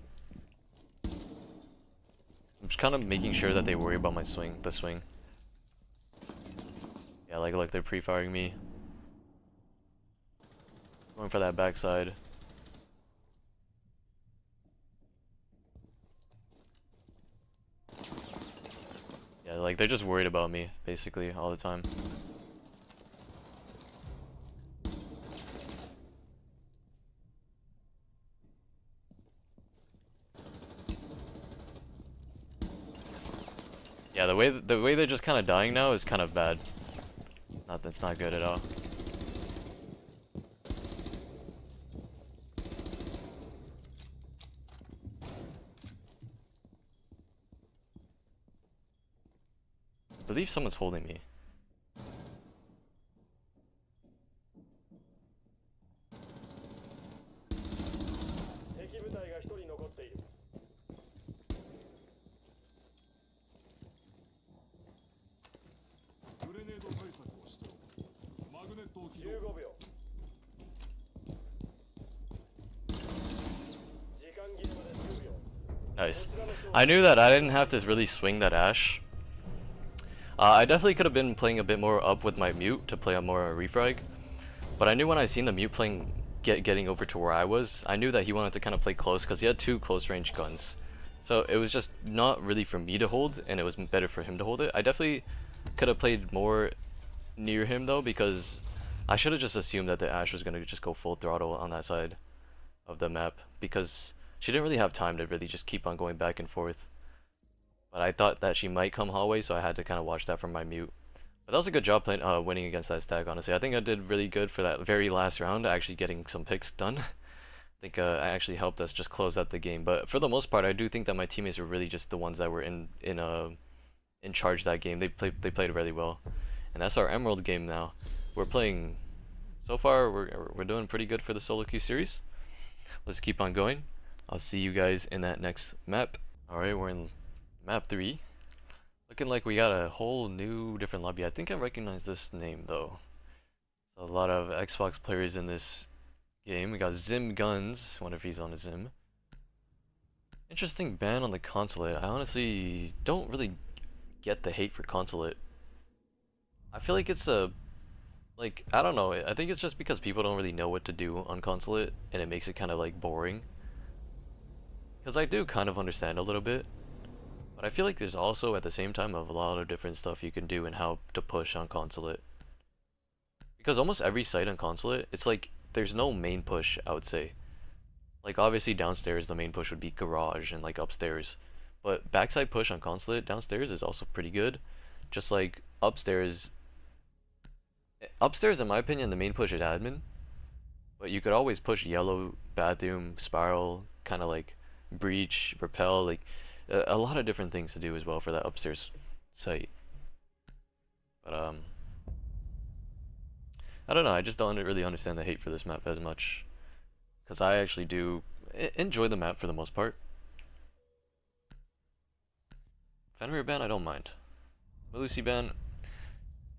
I'm just kind of making sure that they worry about my swing, the swing. Yeah, like they're pre-firing me. Going for that backside. Yeah, like they're just worried about me, basically, all the time. Yeah, the way they're just kind of dying now is kind of bad. That's not good at all. I believe someone's holding me. Nice. I knew that I didn't have to really swing that Ashe. I definitely could have been playing a bit more up with my mute to play a more refrag, but I knew when I seen the mute playing getting over to where I was, I knew that he wanted to kind of play close because he had 2 close range guns. So it was just not really for me to hold, and it was better for him to hold it. I definitely could have played more near him though, because I should have just assumed that the Ashe was going to just go full throttle on that side of the map, because she didn't really have time to really just keep on going back and forth. But I thought that she might come hallway, so I had to kind of watch that from my mute. But that was a good job playing, winning against that stack, honestly. I think I did really good for that very last round, actually getting some picks done. I think I actually helped us just close out the game. But for the most part, I do think that my teammates were really just the ones that were in charge that game. They played really well. And that's our Emerald game now. We're playing, so far, we're doing pretty good for the solo queue series. Let's keep on going. I'll see you guys in that next map. Alright, we're in map 3. Looking like we got a whole new different lobby. I think I recognize this name though. A lot of Xbox players in this game. We got Zim Guns, wonder if he's on a Zim. Interesting ban on the Consulate. I honestly don't really get the hate for Consulate. I feel like it's a, like, I don't know, I think it's just because people don't really know what to do on Consulate, and it makes it kind of like boring. Because I do kind of understand a little bit, but I feel like there's also at the same time a lot of different stuff you can do and how to push on Consulate. Because almost every site on Consulate, it's like there's no main push, I would say. Like obviously downstairs the main push would be garage and like upstairs. But backside push on Consulate downstairs is also pretty good. Just like upstairs in my opinion the main push is admin. But you could always push yellow, bathroom, spiral, kinda like breach, repel, like a lot of different things to do as well for that upstairs site. But I don't know, I just don't really understand the hate for this map as much. Because I actually do enjoy the map for the most part. Fenrir ban, I don't mind. Malusi ban,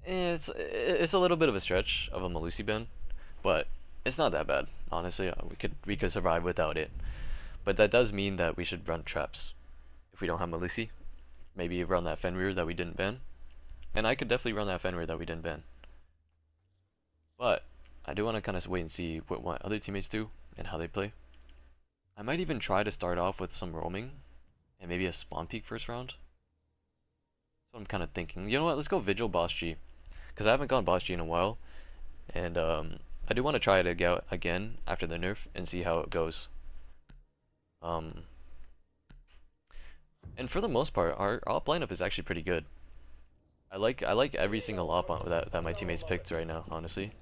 it's a little bit of a stretch of a Malusi ban, but it's not that bad. Honestly, we could survive without it. But that does mean that we should run traps if we don't have Malusi. Maybe run that Fenrir that we didn't ban. And I could definitely run that Fenrir that we didn't ban. But I do want to kind of wait and see what other teammates do and how they play. I might even try to start off with some roaming and maybe a spawn peek first round. That's what I'm kind of thinking. You know what? Let's go Vigil Boss G, because I haven't gone Boss G in a while, and I do want to try it again after the nerf and see how it goes. And for the most part, our op lineup is actually pretty good. I like every single op that my teammates picked right now. Honestly,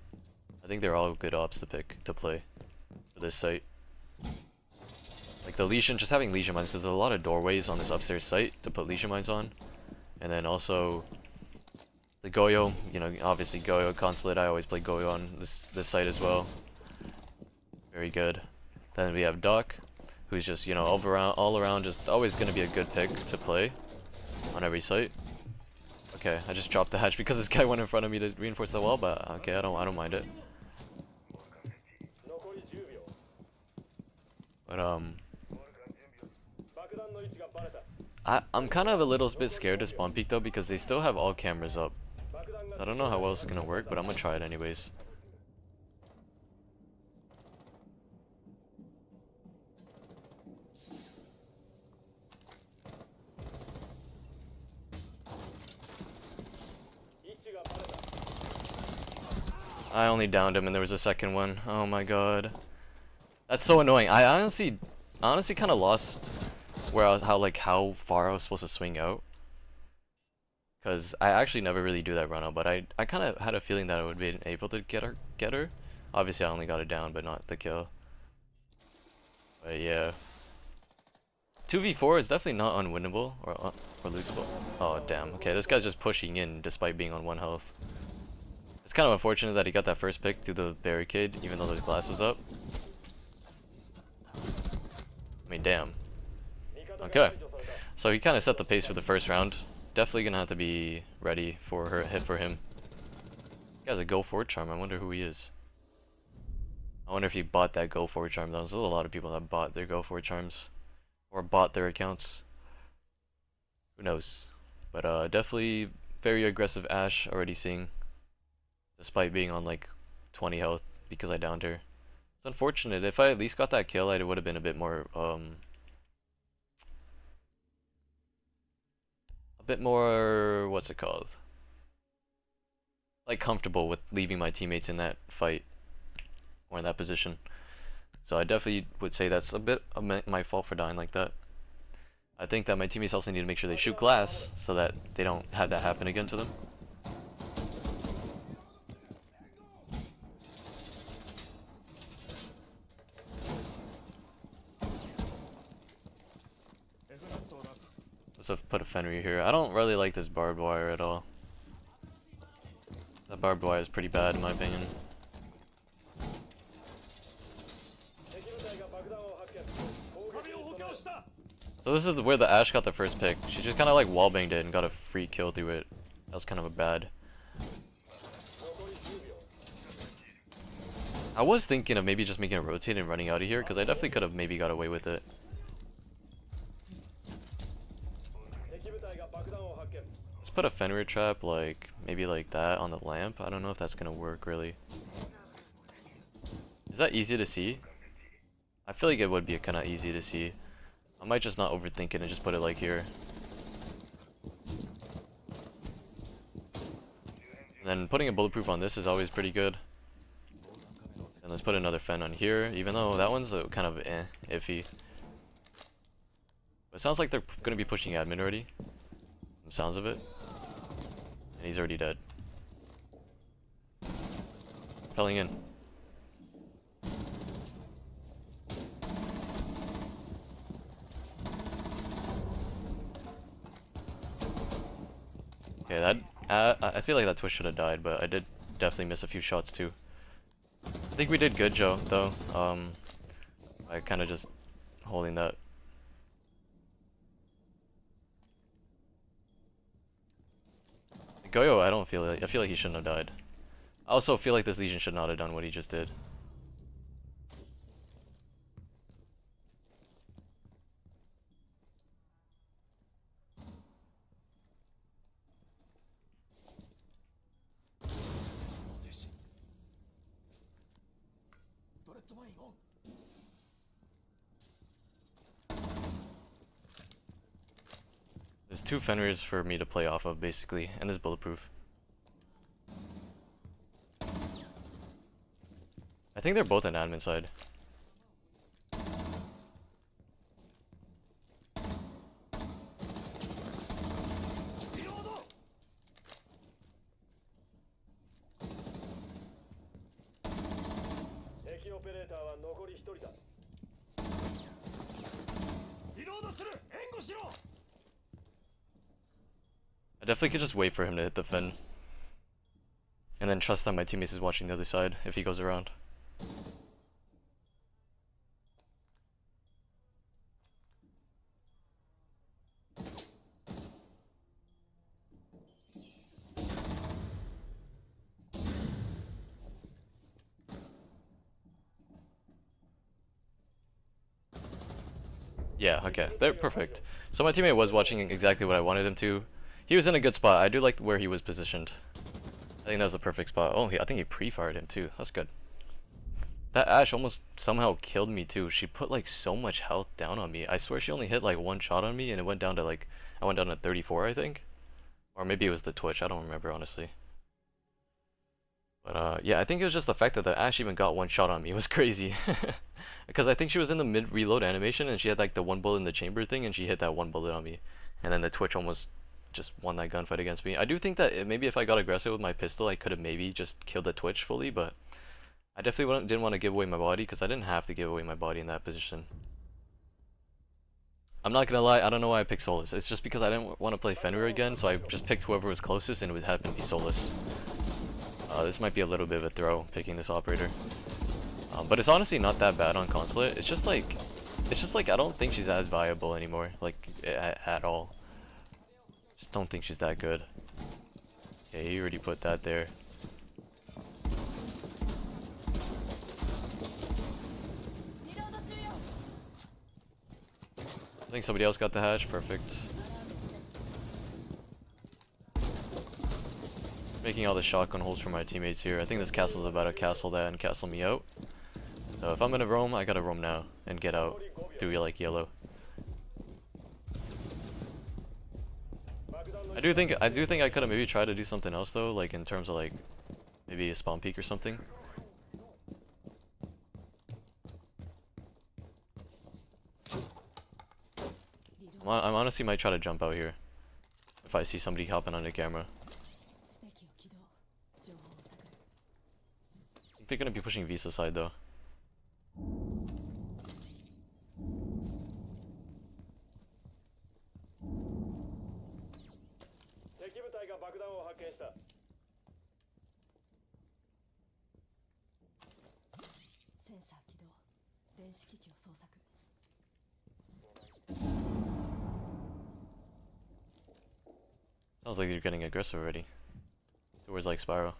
I think they're all good ops to play for this site. Like the Legion, just having Legion mines, because there's a lot of doorways on this upstairs site to put Legion mines on, and then also the Goyo. You know, obviously Goyo Consulate. I always play Goyo on this site as well. Very good. Then we have Doc, who's just, you know, all around just always gonna be a good pick to play on every site. Okay, I just dropped the hatch because this guy went in front of me to reinforce the wall, but okay, I don't mind it. But I'm kind of a little bit scared to spawn peek though, because they still have all cameras up. So I don't know how well it's gonna work, but I'm gonna try it anyways. I only downed him and there was a second one. Oh my god. That's so annoying. I honestly kind of lost how far I was supposed to swing out. Cause I actually never really do that run out, but I kind of had a feeling that I would be able to get her. Obviously I only got it down, but not the kill. But yeah. 2v4 is definitely not unwinnable or losable. Oh damn. Okay, this guy's just pushing in despite being on 1 health. It's kind of unfortunate that he got that first pick through the barricade, even though the glass was up. I mean, damn. Okay. So he kind of set the pace for the first round. Definitely gonna have to be ready for her hit for him. He has a go forward charm. I wonder who he is. I wonder if he bought that go forward charm. There's a lot of people that bought their go forward charms. or bought their accounts. Who knows? But definitely very aggressive Ashe already seeing, despite being on like 20 health because I downed her. It's unfortunate. If I at least got that kill, I would have been a bit more what's it called? Like comfortable with leaving my teammates in that fight or in that position. So I definitely would say that's a bit of my fault for dying like that. I think that my teammates also need to make sure they shoot glass so that they don't have that happen again to them. Let's put a Fenrir here. I don't really like this barbed wire at all. That barbed wire is pretty bad in my opinion. So this is where the Ashe got the first pick. She just kind of like wallbanged it and got a free kill through it. That was kind of a bad. I was thinking of maybe just making a rotate and running out of here because I definitely could have maybe got away with it. Let's put a Fenrir trap like maybe like that on the lamp. I don't know if that's gonna work really. Is that easy to see? I feel like it would be kind of easy to see. I might just not overthink it and just put it like here. And then putting a bulletproof on this is always pretty good. And let's put another Fen on here, even though that one's kind of iffy. But it sounds like they're going to be pushing admin already. From sounds of it. And he's already dead. Pelling in. Okay, that I feel like that Twitch should have died, but I did definitely miss a few shots too. I think we did good, Joe, though. I kind of just holding that. Goyo, I feel like he shouldn't have died. I also feel like this Legion should not have done what he just did. There's two Fenrirs for me to play off of, basically, and this bulletproof. I think they're both on admin side. I definitely could just wait for him to hit the fin. And then trust that my teammates is watching the other side if he goes around. Yeah, okay, they're perfect. So my teammate was watching exactly what I wanted him to. He was in a good spot. I do like where he was positioned. I think that was the perfect spot. Oh, I think he pre-fired him too. That's good. That Ashe almost somehow killed me too. She put like so much health down on me. I swear she only hit like one shot on me and it went down to like, I went down to 34 I think. Or maybe it was the Twitch, I don't remember honestly. But yeah, I think it was just the fact that the Ashe even got one shot on me. It was crazy. Because I think she was in the mid-reload animation and she had like the one bullet in the chamber thing and she hit that one bullet on me. And then the Twitch almost just won that gunfight against me. I do think that maybe if I got aggressive with my pistol, I could have maybe just killed the Twitch fully, but I definitely didn't want to give away my body because I didn't have to give away my body in that position. I'm not gonna lie, I don't know why I picked Solus. It's just because I didn't want to play Fenrir again, so I just picked whoever was closest and it would happen to be Solus. This might be a little bit of a throw, picking this operator. But it's honestly not that bad on Consulate. It's just like I don't think she's as viable anymore, like at all. Just don't think she's that good. Okay, he already put that there. I think somebody else got the hatch. Perfect. Making all the shotgun holes for my teammates here. I think this castle's about to castle that and castle me out. So if I'm gonna roam, I gotta roam now and get out through like yellow. I do think I could have maybe tried to do something else though, like in terms of like maybe a spawn peak or something. I honestly might try to jump out here if I see somebody hopping on the camera. I think they're gonna be pushing Visa side though. Sounds like you're getting aggressive already. Towards like Spiral.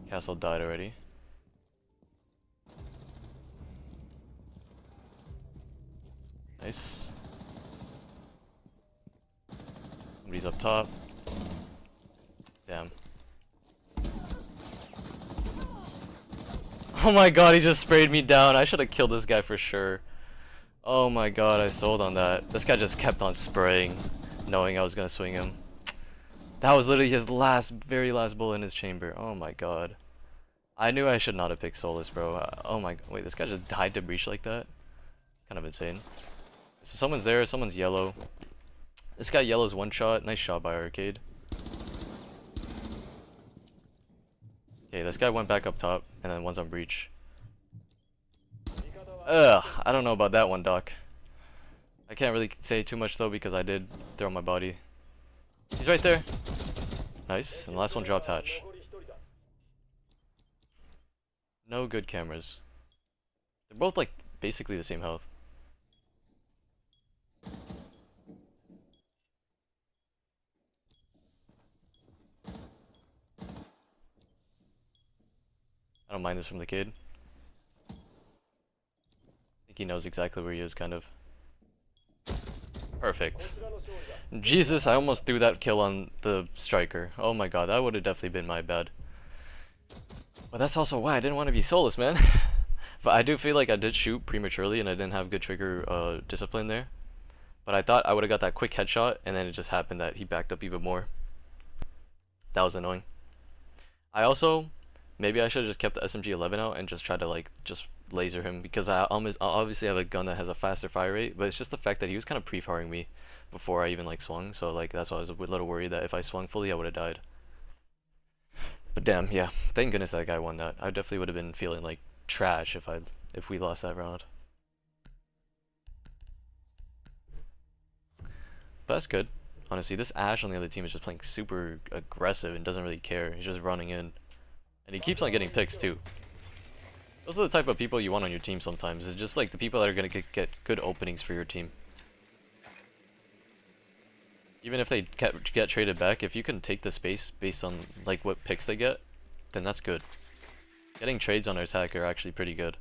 Castle died already. Nice. Somebody's up top. Damn. Oh my god, he just sprayed me down. I should have killed this guy for sure. Oh my god, I sold on that. This guy just kept on spraying, knowing I was gonna swing him. That was literally his very last bullet in his chamber. Oh my god. I knew I should not have picked Solus, bro. Oh my, wait, this guy just died to breach like that? Kind of insane. So someone's there, someone's yellow. This guy yellow's one shot. Nice shot by Arcade. Okay, this guy went back up top, and then one's on breach. Ugh, I don't know about that one, Doc. I can't really say too much though because I did throw my body. He's right there. Nice, and the last one dropped hatch. No good cameras. They're both like basically the same health. I don't mind this from the kid. I think he knows exactly where he is, kind of. Perfect. Jesus, I almost threw that kill on the striker. Oh my god, that would have definitely been my bad. But that's also why I didn't want to be Solus, man. But I do feel like I did shoot prematurely and I didn't have good trigger discipline there. But I thought I would have got that quick headshot, and then it just happened that he backed up even more. That was annoying. I also, maybe I should have just kept the SMG-11 out and just tried to like just laser him, because I obviously have a gun that has a faster fire rate, but it's just the fact that he was kind of pre-firing me before I even like swung, so like that's why I was a little worried that if I swung fully I would have died. But damn, yeah, thank goodness that guy won that. I definitely would have been feeling like trash if we lost that round. But that's good. Honestly, this Ash on the other team is just playing super aggressive and doesn't really care. He's just running in. And he keeps on getting picks too. Those are the type of people you want on your team sometimes. It's just like the people that are going to get good openings for your team. Even if they get traded back, if you can take the space based on like what picks they get, then that's good. Getting trades on our attack are actually pretty good.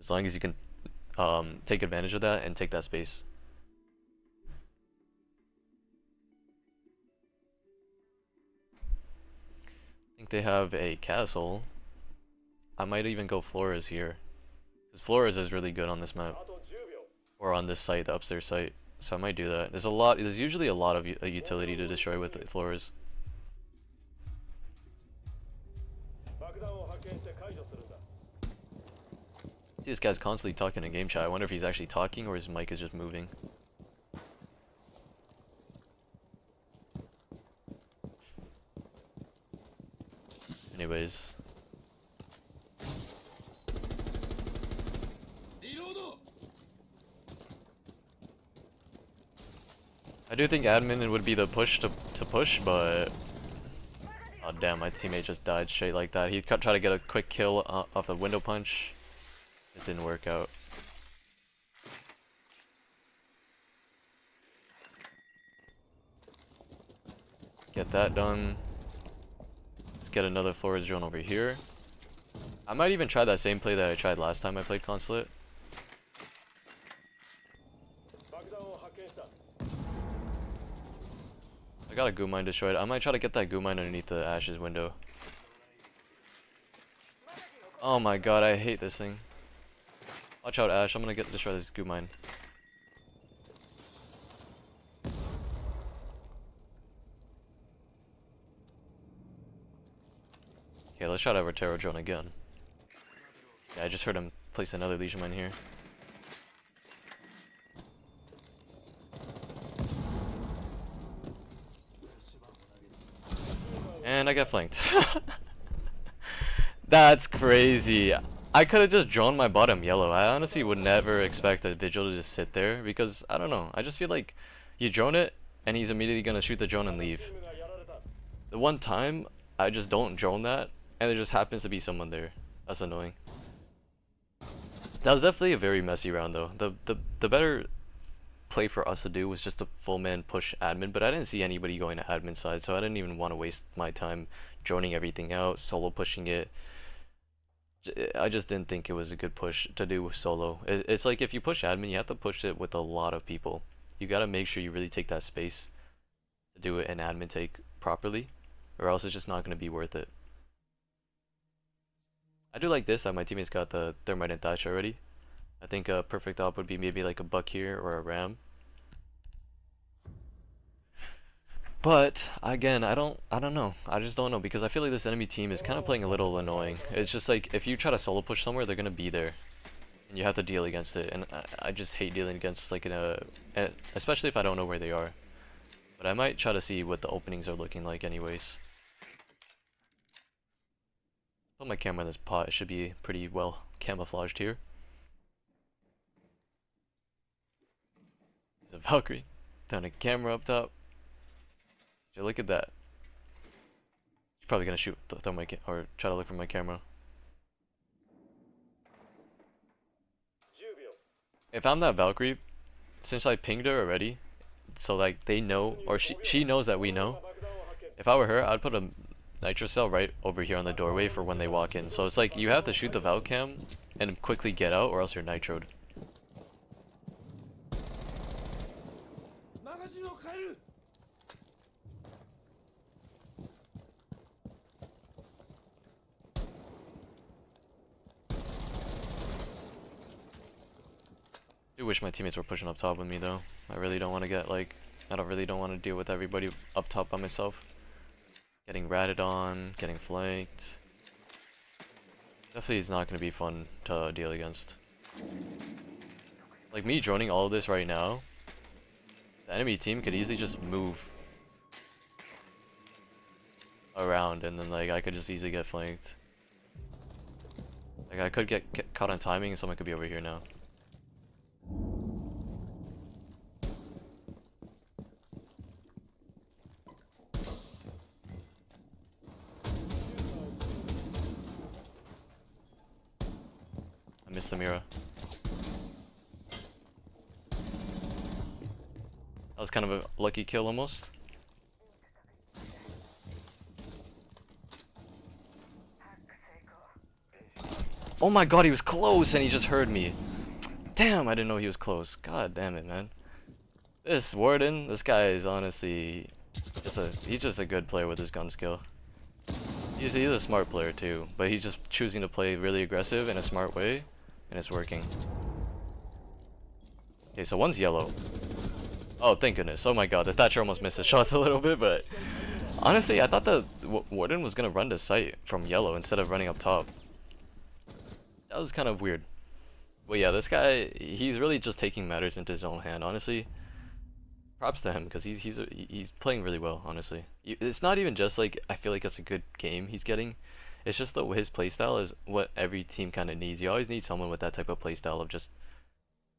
As long as you can take advantage of that and take that space. I think they have a castle. I might even go Flores here, because Flores is really good on this map, or on this site, the upstairs site. So I might do that. There's usually a lot of utility to destroy with Flores. See, this guy's constantly talking in game chat. I wonder if he's actually talking or his mic is just moving. Anyways. I do think admin would be the push to push, but oh damn, my teammate just died straight like that. He tried to get a quick kill off a window punch. It didn't work out. Get that done. Let's get another forest drone over here. I might even try that same play that I tried last time I played Consulate. I got a goo mine destroyed. I might try to get that goo mine underneath the Ash's window. Oh my god, I hate this thing. Watch out, Ash. I'm gonna destroy this goo mine. Okay, let's try to Rotero drone again. Yeah, I just heard him place another Legion mine here. And I got flanked. That's crazy. I could have just drawn my bottom yellow. I honestly would never expect a Vigil to just sit there because, I don't know, I just feel like you drone it and he's immediately gonna shoot the drone and leave. The one time, I just don't drone that and there just happens to be someone there. That's annoying. That was definitely a very messy round though. The better play for us to do was just a full man push admin, but I didn't see anybody going to admin side, so I didn't even want to waste my time droning everything out, solo pushing it. I just didn't think it was a good push to do solo. It's like if you push admin, you have to push it with a lot of people. You gotta make sure you really take that space to do it an admin take properly, or else it's just not gonna be worth it. I do like this, that my teammates got the thermite and thatch already. I think a perfect op would be maybe like a buck here or a ram. But again, I don't know. I just don't know because I feel like this enemy team is kind of playing a little annoying. It's just like if you try to solo push somewhere, they're gonna be there, and you have to deal against it. And I just hate dealing against like especially if I don't know where they are. But I might try to see what the openings are looking like, anyways. Put my camera in this pot. It should be pretty well camouflaged here. There's a Valkyrie. Down a camera up top. Look at that. She's probably gonna shoot, throw my or try to look for my camera. If I'm that Valkyrie, since I pinged her already, so like they know, or she knows that we know. If I were her, I'd put a nitro cell right over here on the doorway for when they walk in. So it's like you have to shoot the Val cam and quickly get out, or else you're nitroed. I do wish my teammates were pushing up top with me though. I really don't want to get like, I don't want to deal with everybody up top by myself. Getting ratted on, getting flanked. Definitely is not going to be fun to deal against. Like me droning all of this right now, the enemy team could easily just move around and then like I could just easily get flanked. Like I could get caught on timing and someone could be over here now. I missed the Mira. That was kind of a lucky kill almost. Oh my god, he was close and he just heard me. Damn, I didn't know he was close. God damn it, man. This Warden, this guy is honestly he's just a good player with his gun skill. He's a smart player too, but he's just choosing to play really aggressive in a smart way, and it's working. Okay, so one's yellow. Oh, thank goodness. Oh my god, the Thatcher almost missed his shots a little bit, but honestly, I thought the Warden was gonna run to site from yellow instead of running up top. That was kind of weird. But yeah, this guy, he's really just taking matters into his own hand, honestly. Props to him, because he's playing really well, honestly. It's not even just like, I feel like it's a good game he's getting. It's just that his playstyle is what every team kind of needs. You always need someone with that type of playstyle of just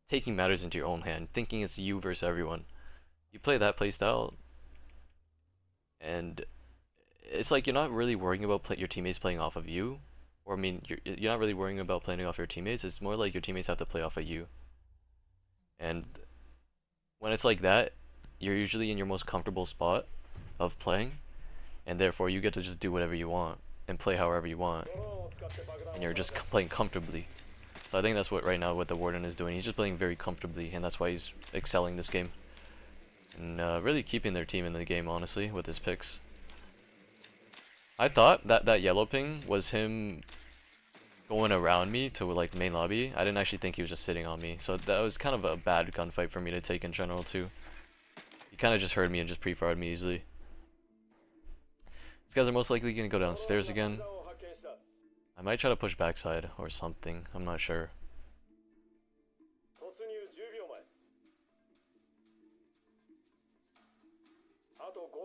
taking matters into your own hand, thinking it's you versus everyone. You play that playstyle, and it's like you're not really worrying about your teammates playing off of you. Or I mean, you're not really worrying about playing off your teammates. It's more like your teammates have to play off of you. And when it's like that, you're usually in your most comfortable spot of playing, and therefore you get to just do whatever you want and play however you want, and you're just playing comfortably. So I think that's what right now what the Warden is doing. He's just playing very comfortably, and that's why he's excelling this game. And really keeping their team in the game, honestly, with his picks. I thought that that yellow ping was him going around me to like the main lobby. I didn't actually think he was just sitting on me. So that was kind of a bad gunfight for me to take in general too. He kind of just heard me and just pre-fired me easily. These guys are most likely going to go downstairs again. I might try to push backside or something. I'm not sure.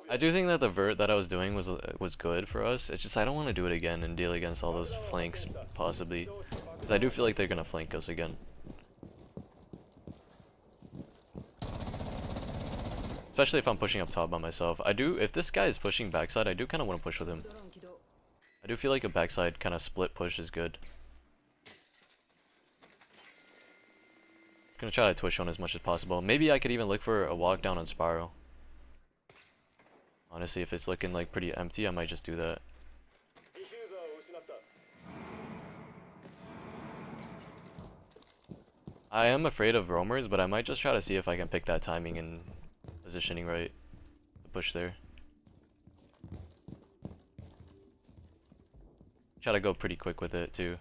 I do think that the vert that I was doing was good for us. It's just I don't want to do it again and deal against all those flanks, possibly. Because I do feel like they're going to flank us again. Especially if I'm pushing up top by myself. If this guy is pushing backside, I do kind of want to push with him. I do feel like a backside kind of split push is good. Gonna try to twitch on as much as possible. Maybe I could even look for a walk down on Spiral. Honestly, if it's looking like pretty empty, I might just do that. I am afraid of roamers, but I might just try to see if I can pick that timing and positioning right to push there. Try to go pretty quick with it too.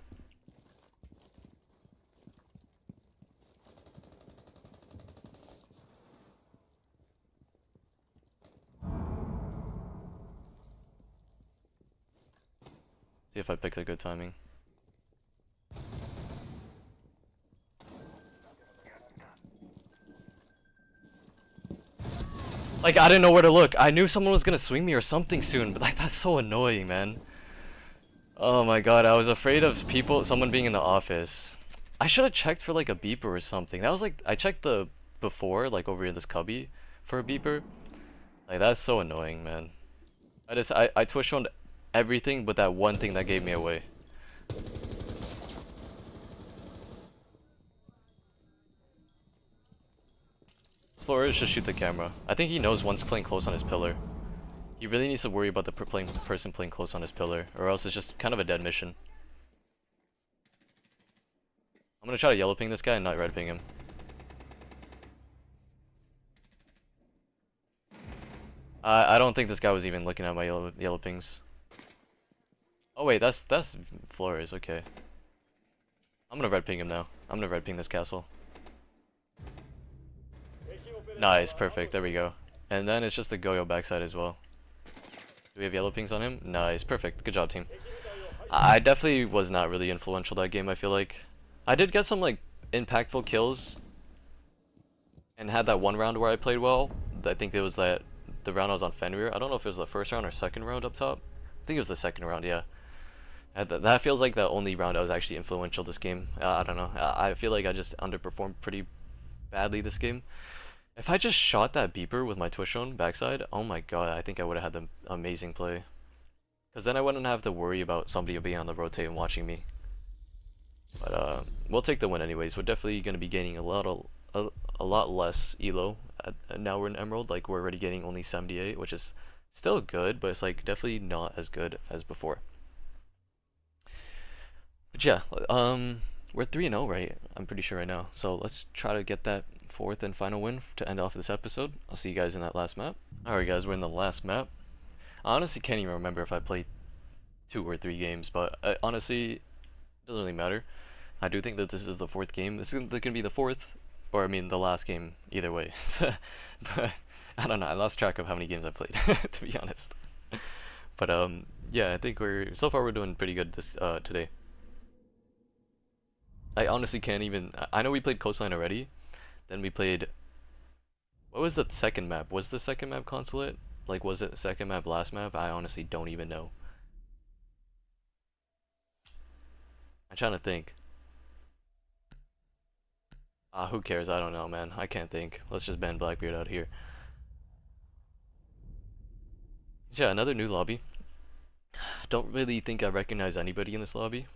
See if I pick the good timing. Like, I didn't know where to look. I knew someone was gonna swing me or something soon, but like, that's so annoying, man. Oh my god, I was afraid of someone being in the office. I should have checked for like a beeper or something. That was like, I checked the before, like over in this cubby for a beeper. Like, that's so annoying, man. I twitch on everything but that one thing that gave me away. Flores should shoot the camera. I think he knows one's playing close on his pillar. He really needs to worry about the person playing close on his pillar, or else it's just kind of a dead mission. I'm gonna try to yellow ping this guy and not red ping him. I don't think this guy was even looking at my yellow pings. Oh wait, that's Flores, okay. I'm gonna red ping him now. I'm gonna red ping this castle. Nice, perfect, there we go. And then it's just the Goyo backside as well. Do we have yellow pings on him? Nice, perfect, good job team. I definitely was not really influential that game, I feel like. I did get some like impactful kills and had that one round where I played well. I think it was the round I was on Fenrir. I don't know if it was the first round or second round up top. I think it was the second round, yeah. That feels like the only round I was actually influential this game. I don't know. I feel like I just underperformed pretty badly this game. If I just shot that beeper with my twitch on backside, oh my god, I think I would have had the amazing play. Because then I wouldn't have to worry about somebody being on the rotate and watching me. But we'll take the win anyways. We're definitely going to be gaining a lot less elo. Now we're in Emerald, like we're already getting only 78, which is still good, but it's like definitely not as good as before. But yeah, we're 3-0, right? I'm pretty sure right now. So let's try to get that fourth and final win to end off this episode. I'll see you guys in that last map. Alright guys, we're in the last map. I honestly can't even remember if I played 2 or 3 games, but honestly, it doesn't really matter. I do think that this is the 4th game. This is going to be the 4th, or I mean the last game, either way. But I don't know, I lost track of how many games I played, to be honest. But yeah, I think so far we're doing pretty good this today. I honestly can't even, I know we played Coastline already. Then we played, what was the second map? Was the second map Consulate? Like, was it the second map last map? I honestly don't even know. I'm trying to think. Who cares? I don't know, man. I can't think. Let's just ban Blackbeard out here. Yeah, another new lobby. Don't really think I recognize anybody in this lobby.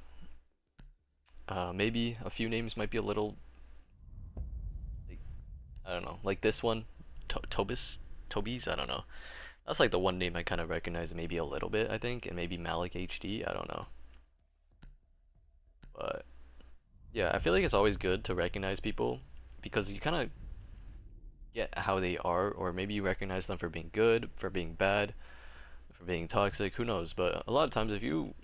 Maybe a few names might be a little, like, I don't know, like this one, Tobies, I don't know. That's like the one name I kind of recognize maybe a little bit, I think, and maybe Malik HD, I don't know. But yeah, I feel like it's always good to recognize people because you kind of get how they are, or maybe you recognize them for being good, for being bad, for being toxic, who knows. But a lot of times if you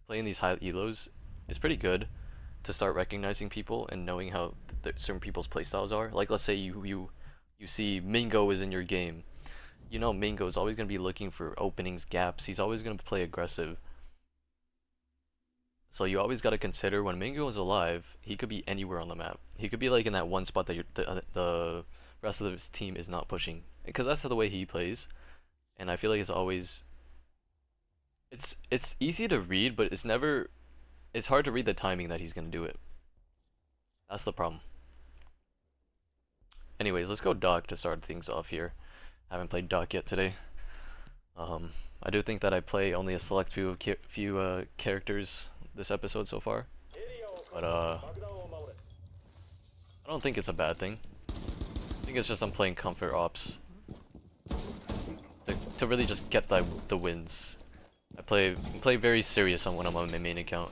play in these high elos, it's pretty good to start recognizing people and knowing how certain people's playstyles are. Like let's say you see Mingo is in your game. You know Mingo is always going to be looking for openings, gaps. He's always going to play aggressive. So you always got to consider when Mingo is alive, he could be anywhere on the map. He could be like in that one spot that the rest of his team is not pushing, because that's the way he plays. And I feel like it's easy to read, but it's hard to read the timing that he's gonna do it. That's the problem. Anyways, let's go Doc to start things off here. I haven't played Doc yet today. I do think that I play only a select few characters this episode so far, but I don't think it's a bad thing. I think it's just I'm playing comfort ops to really just get the wins. I play very serious on when I'm on my main account.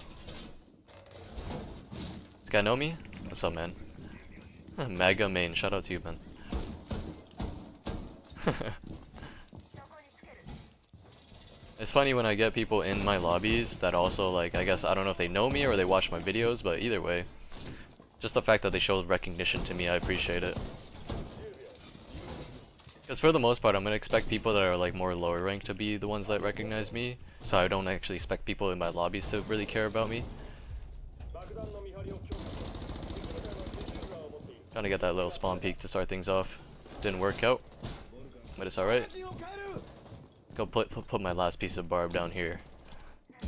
This guy know me? What's up, man? Maga main, shout out to you, man. It's funny when I get people in my lobbies that also, like, I guess I don't know if they know me or they watch my videos, but either way, just the fact that they show recognition to me, I appreciate it. Because for the most part, I'm gonna expect people that are like more lower ranked to be the ones that recognize me, so I don't actually expect people in my lobbies to really care about me. Trying to get that little spawn peek to start things off. Didn't work out, but it's alright. Let's go put my last piece of barb down here. I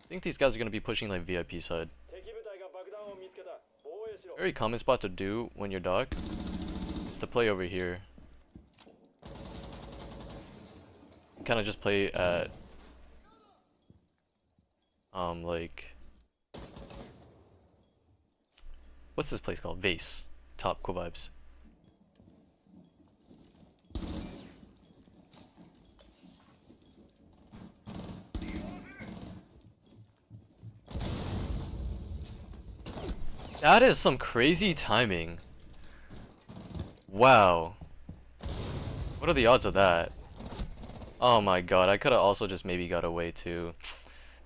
think these guys are going to be pushing like VIP side. Very common spot to do when you're Doc is to play over here. Kind of just play at like, what's this place called? Vase. Top cool vibes. That is some crazy timing. Wow. What are the odds of that? Oh my god, I could have also just maybe got away too.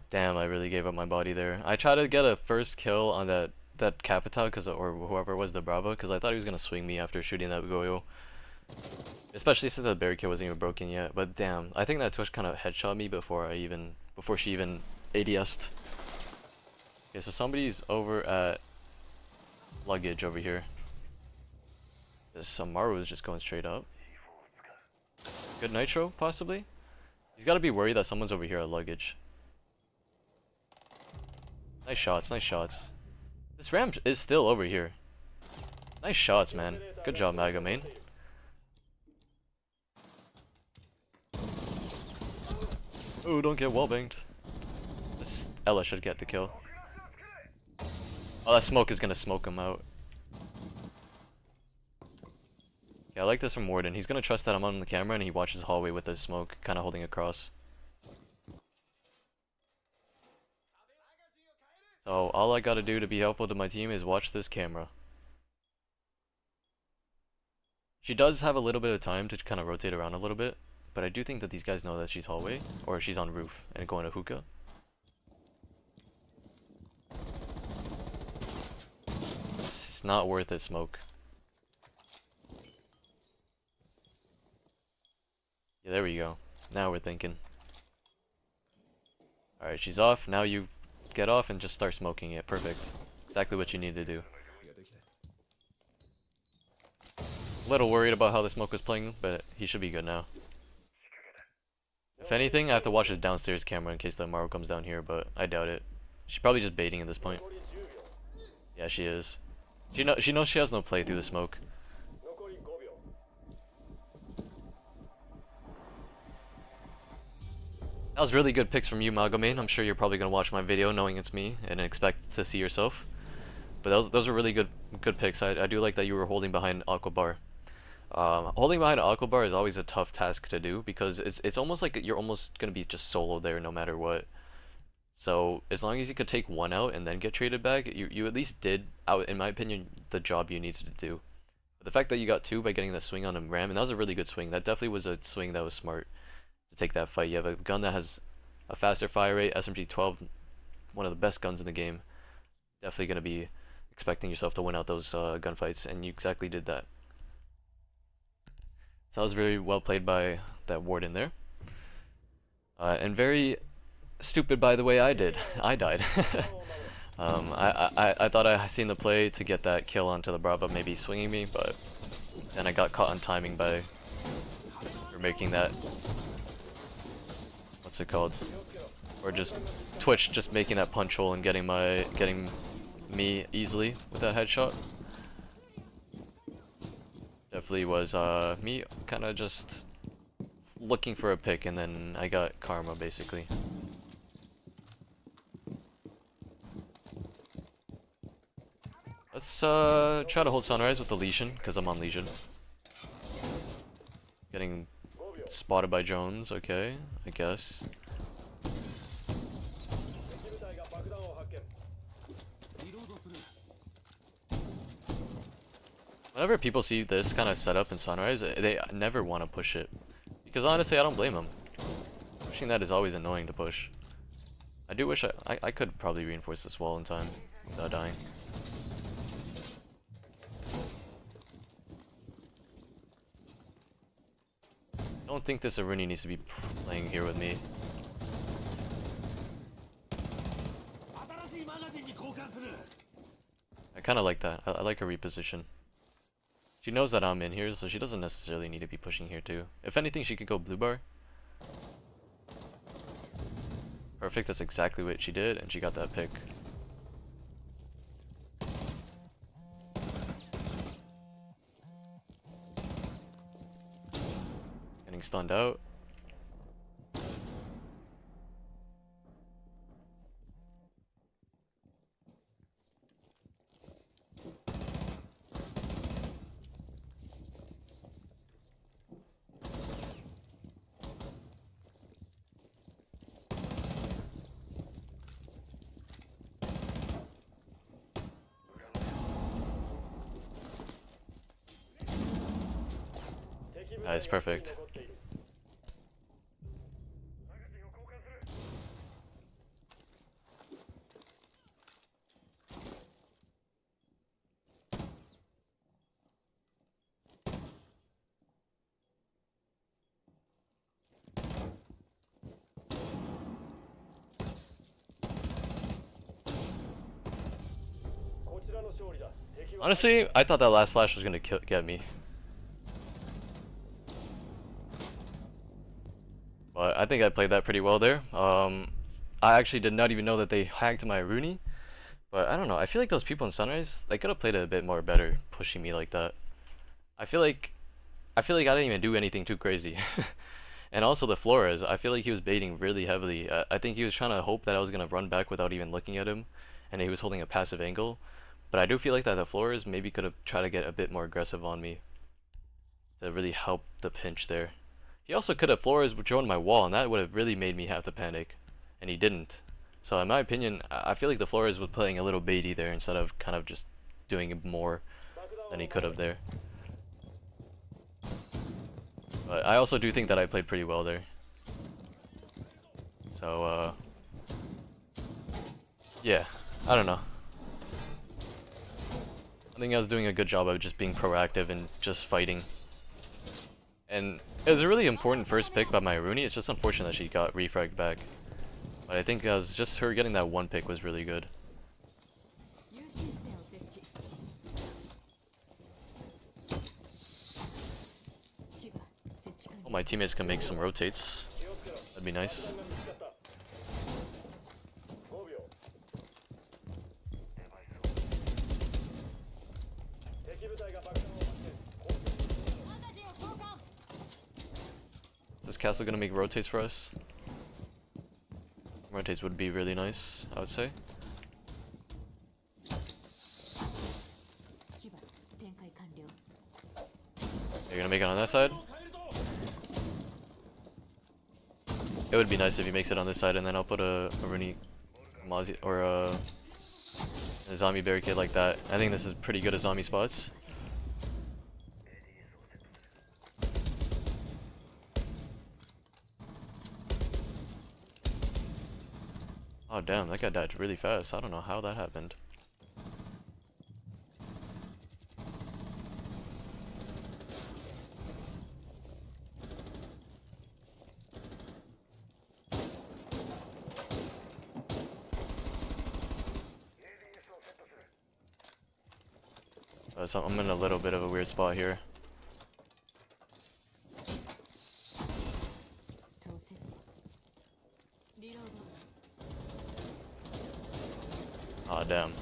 Damn, I really gave up my body there. I tried to get a first kill on that Capita, or whoever was the Bravo, because I thought he was gonna swing me after shooting that Goyo. Especially since the barricade wasn't even broken yet. But damn, I think that Twitch kind of headshot me before she even ADS'd. Okay, so somebody's over at luggage over here. This Samaru is just going straight up. Good nitro, possibly? He's got to be worried that someone's over here at luggage. Nice shots, nice shots. This ram is still over here. Nice shots, man. Good job, Maga main. Ooh, don't get wallbanged. This Ella should get the kill. Oh, that smoke is gonna smoke him out. Yeah, I like this from Warden. He's gonna trust that I'm on the camera and he watches hallway with the smoke, kind of holding across. So all I gotta do to be helpful to my team is watch this camera. She does have a little bit of time to kind of rotate around a little bit, but I do think that these guys know that she's hallway, or she's on roof and going to hookah. It's not worth it, smoke. Yeah, there we go. Now we're thinking. Alright, she's off. Now you get off and just start smoking it. Perfect. Exactly what you need to do. A little worried about how the smoke was playing, but he should be good now. If anything, I have to watch his downstairs camera in case the Maru comes down here, but I doubt it. She's probably just baiting at this point. Yeah, she is. She knows she has no play through the smoke. That was really good picks from you, Magomane. I'm sure you're probably gonna watch my video knowing it's me and expect to see yourself. But those are really good good picks. I do like that you were holding behind Aqua Bar. Holding behind Aqua Bar is always a tough task to do because it's almost like you're almost gonna be just solo there no matter what. So as long as you could take one out and then get traded back, you at least did, out in my opinion, the job you needed to do. But the fact that you got two by getting the swing on him Ram, and that was a really good swing. That definitely was a swing that was smart to take that fight. You have a gun that has a faster fire rate, SMG-12, one of the best guns in the game. Definitely gonna be expecting yourself to win out those gunfights, and you exactly did that. So that was very well played by that Warden there. And very stupid by the way I did. I died. I thought I seen the play to get that kill onto the Brava, maybe swinging me, but then I got caught on timing by for making that, what's it called? Or just Twitch just making that punch hole and getting me easily with that headshot. Definitely was me kind of just looking for a pick, and then I got karma basically. Let's try to hold Sunrise with the Legion, because I'm on Legion. Getting spotted by Jones, okay, I guess. Whenever people see this kind of setup in Sunrise, they never want to push it. Because honestly, I don't blame them. Pushing that is always annoying to push. I do wish I could probably reinforce this wall in time without dying. I don't think this Aruni needs to be playing here with me. I kind of like that. I like her reposition. She knows that I'm in here, so she doesn't necessarily need to be pushing here too. If anything, she could go blue bar. Perfect, that's exactly what she did, and she got that pick. Getting stunned out. Nice, perfect. Honestly, I thought that last flash was gonna get me. But I think I played that pretty well there. I actually did not even know that they hacked my Rooney. But I don't know, I feel like those people in Sunrise, they could have played it a bit more better, pushing me like that. I feel like I didn't even do anything too crazy. And also the Flores, I feel like he was baiting really heavily. I think he was trying to hope that I was gonna run back without even looking at him, and he was holding a passive angle. But I do feel like that the Flores maybe could have tried to get a bit more aggressive on me to really help the pinch there. He also could have Flores joined my wall, and that would have really made me have to panic, and he didn't. So in my opinion, I feel like the Flores was playing a little baity there instead of kind of just doing more than he could have there. But I also do think that I played pretty well there. So yeah, I don't know. I think I was doing a good job of just being proactive and just fighting. And it was a really important first pick by my Rooney. It's just unfortunate that she got refragged back. But I think that was just her getting that one pick was really good. Oh, my teammates can make some rotates. That'd be nice. Is this castle gonna make rotates for us? Rotates would be really nice, I would say. You're gonna make it on that side? It would be nice if he makes it on this side, and then I'll put a Rooney Mozzie or a zombie barricade like that. I think this is pretty good as zombie spots. Oh damn, that guy died really fast. I don't know how that happened. So I'm in a little bit of a weird spot here. Aw, damn.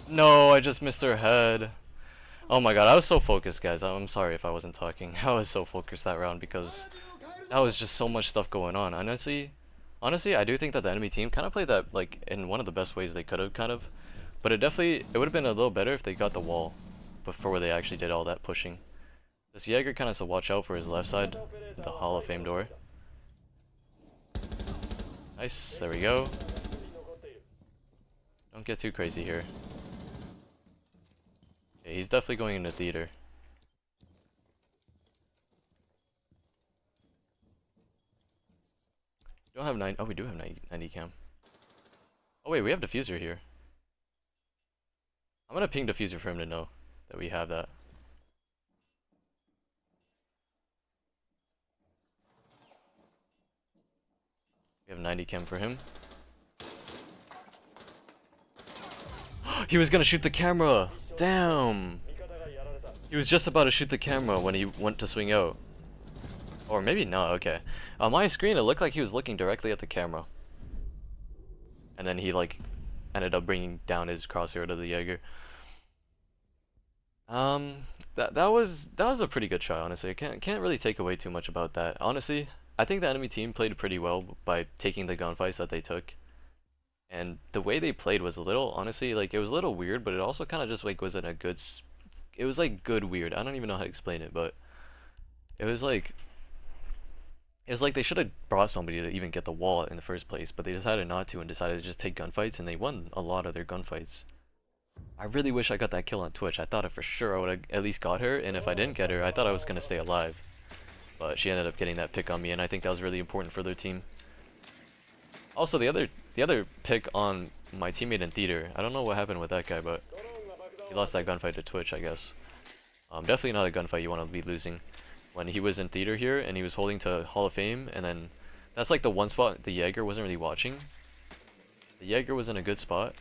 No, I just missed her head. Oh my god, I was so focused, guys. I'm sorry if I wasn't talking. I was so focused that round because that was just so much stuff going on. Honestly, I do think that the enemy team kind of played that like in one of the best ways they could have, kind of. But it would have been a little better if they got the wall before they actually did all that pushing. This Jaeger kind of has to watch out for his left side, the Hall of Fame door. Nice, there we go. Don't get too crazy here. Yeah, he's definitely going into theater. We don't have 9. Oh, we do have 90 cam. Oh wait, we have diffuser here. I'm gonna ping diffuser for him to know that we have that. We have 90 cam for him. He was gonna shoot the camera! Damn! He was just about to shoot the camera when he went to swing out. Or maybe not, okay. On my screen, it looked like he was looking directly at the camera. And then he, like, ended up bringing down his crosshair to the Jaeger. That was a pretty good try, honestly. I can't really take away too much about that. Honestly, I think the enemy team played pretty well by taking the gunfights that they took. And the way they played was a little, honestly, like, it was a little weird, but it also kind of just, like, was in a good, it was, like, good weird. I don't even know how to explain it, but it was like they should have brought somebody to even get the wall in the first place, but they decided not to and decided to just take gunfights, and they won a lot of their gunfights. I really wish I got that kill on Twitch. I thought for sure I would have at least got her, and if I didn't get her, I thought I was going to stay alive. But she ended up getting that pick on me, and I think that was really important for their team. Also, the other pick on my teammate in theater, I don't know what happened with that guy, but he lost that gunfight to Twitch, I guess. Definitely not a gunfight you want to be losing. When he was in theater here, and he was holding to Hall of Fame, and then that's like the one spot the Jaeger wasn't really watching. The Jaeger was in a good spot.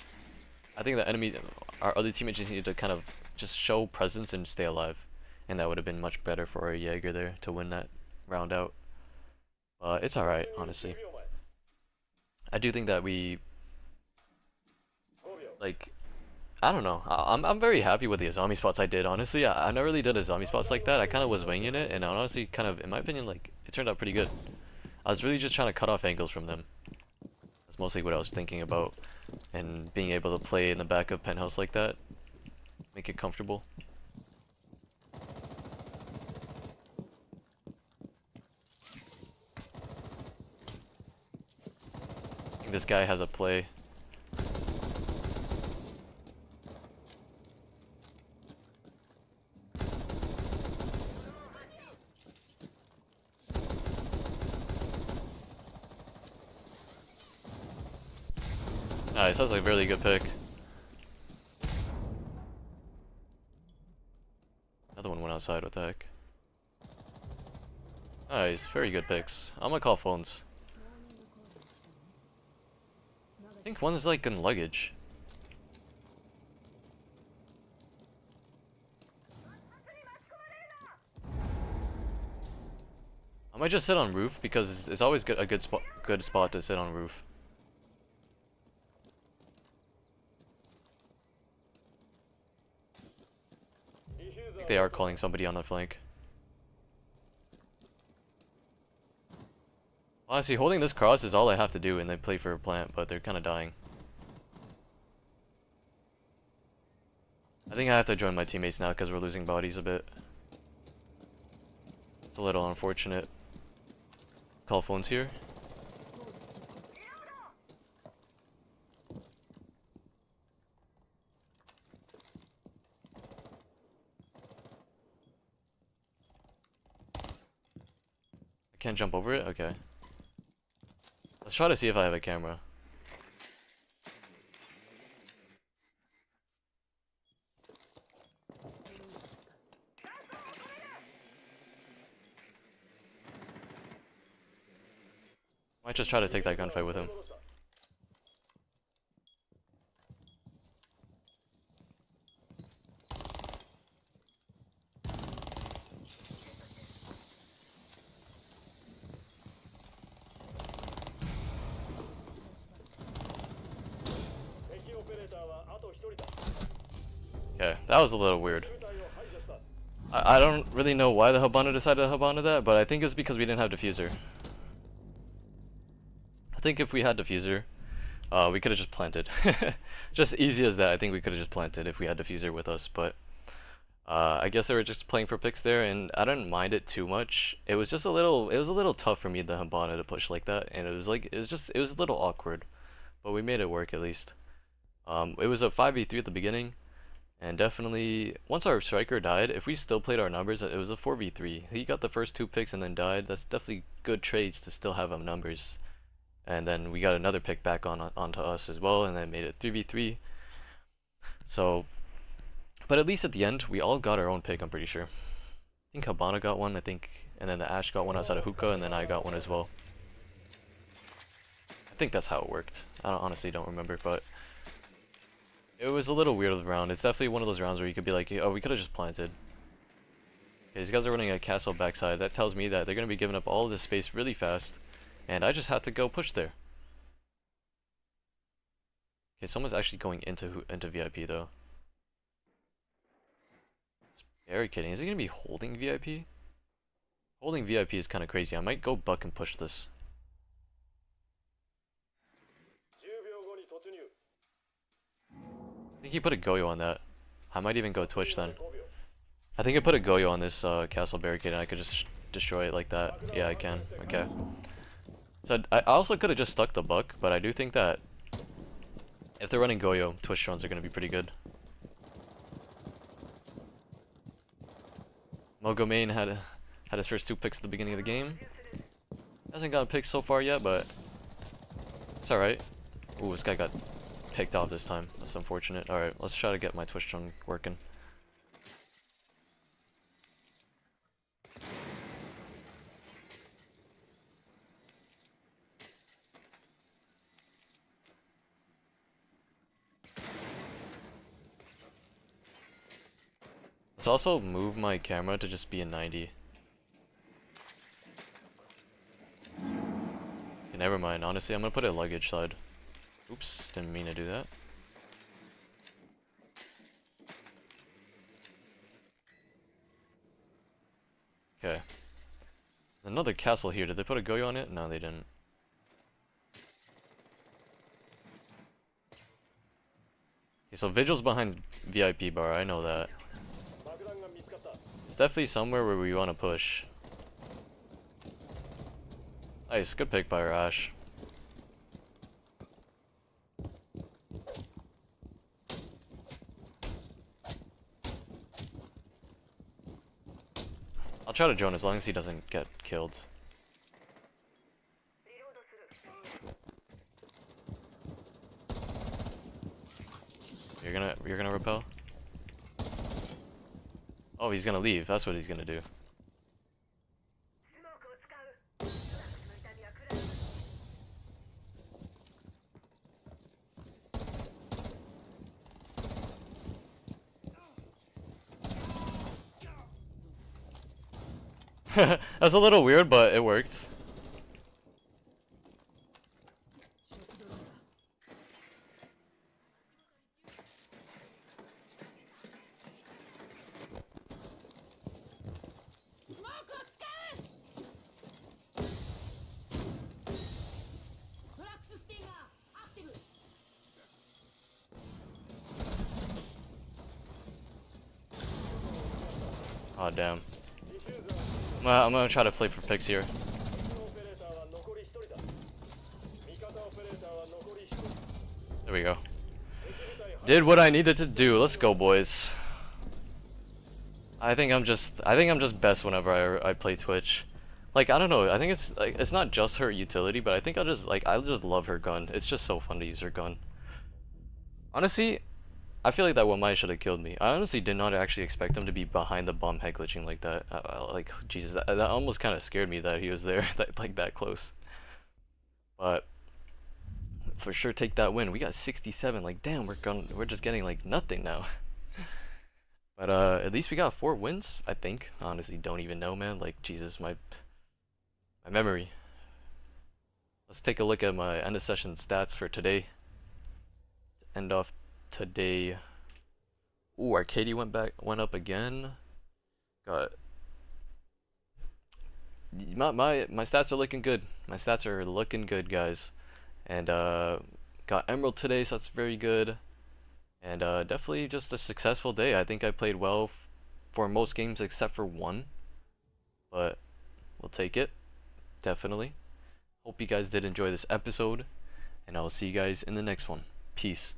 I think the enemy, our other teammates just needed to kind of just show presence and stay alive. And that would have been much better for our Jaeger there to win that round out. It's alright, honestly. I do think that we, like, I don't know. I'm very happy with the zombie spots I did, honestly. I never really did a zombie spots like that. I kind of was winging it, and I honestly kind of, in my opinion, like, it turned out pretty good. I was really just trying to cut off angles from them. That's mostly what I was thinking about. And being able to play in the back of penthouse like that, make it comfortable. I think this guy has a play. Nice, that was a really good pick. Another one went outside, what the heck. Nice, very good picks. I'm gonna call phones. I think one's like in luggage. just sit on roof because it's always a good spot to sit on roof. I think they are calling somebody on the flank. Honestly, holding this cross is all I have to do and they play for a plant, but they're kind of dying. I think I have to join my teammates now because we're losing bodies a bit. It's a little unfortunate. Call phones here. I can't jump over it? Okay. Let's try to see if I have a camera. Might just try to take that gunfight with him. Okay, that was a little weird. I don't really know why the Habana decided to hub onto that, but I think it's because we didn't have diffuser. I think if we had diffuser, we could have just planted. Just easy as that. I think we could have just planted if we had diffuser with us, but I guess they were just playing for picks there, and I didn't mind it too much. It was just a little tough for me, the Habana, to push like that, and it was a little awkward, but we made it work at least. It was a 5v3 at the beginning, and definitely once our striker died, if we still played our numbers, it was a 4v3. He got the first 2 picks and then died. That's definitely good trades to still have on numbers. And then we got another pick back onto us as well, and then made it 3v3. So, but at least at the end, we all got our own pick, I'm pretty sure. I think Habana got one, and then the Ash got one outside of hookah, and then I got one as well. I think that's how it worked. I honestly don't remember, but it was a little weird of the round. It's definitely one of those rounds where you could be like, oh, we could have just planted. Okay, these guys are running a castle backside. That tells me that they're going to be giving up all of this space really fast, and I just have to go push there. Okay, someone's actually going into VIP though. It's barricading. Is he going to be holding VIP? Holding VIP is kind of crazy. I might go buck and push this. I think he put a Goyo on that. I might even go Twitch then. I think I put a Goyo on this castle barricade and I could just destroy it like that. Yeah, I can. Okay. So I also could have just stuck the buck, but I do think that if they're running Goyo, Twitch drones are going to be pretty good. Mogo Main had his first 2 picks at the beginning of the game. Hasn't gotten picked so far yet, but it's alright. Ooh, this guy got picked off this time. That's unfortunate. Alright, let's try to get my Twitch drone working. Let's also move my camera to just be a 90. Okay, never mind. Honestly, I'm gonna put it luggage side. Oops, didn't mean to do that. Okay. Another castle here. Did they put a Goyo on it? No, they didn't. Okay, so Vigil's behind VIP bar. I know that. It's definitely somewhere where we want to push. Nice, good pick by our Ash. I'll try to join as long as he doesn't get killed. You're gonna repel? Oh, he's gonna leave. That's what he's gonna do. That's a little weird, but it worked. Oh damn. Well, I'm gonna try to play for picks here. There we go. Did what I needed to do. Let's go, boys. I think I'm just best whenever I play Twitch. Like, I don't know. I think it's like it's not just her utility, but I think I just love her gun. It's just so fun to use her gun. Honestly, I feel like that one should have killed me. I honestly did not actually expect him to be behind the bomb head glitching like that. Like, Jesus, that almost kind of scared me that he was there, that close. But for sure, take that win. We got 67. Like, damn, we're just getting like nothing now. But at least we got 4 wins. I think. Honestly, don't even know, man. Like, Jesus, my memory. Let's take a look at my end of session stats for today. End off today. Ooh, Arcadia went up again. Got my stats are looking good. My stats are looking good, guys. And got Emerald today, so that's very good. And definitely just a successful day. I think I played well for most games except for one. But we'll take it. Definitely. Hope you guys did enjoy this episode. And I will see you guys in the next one. Peace.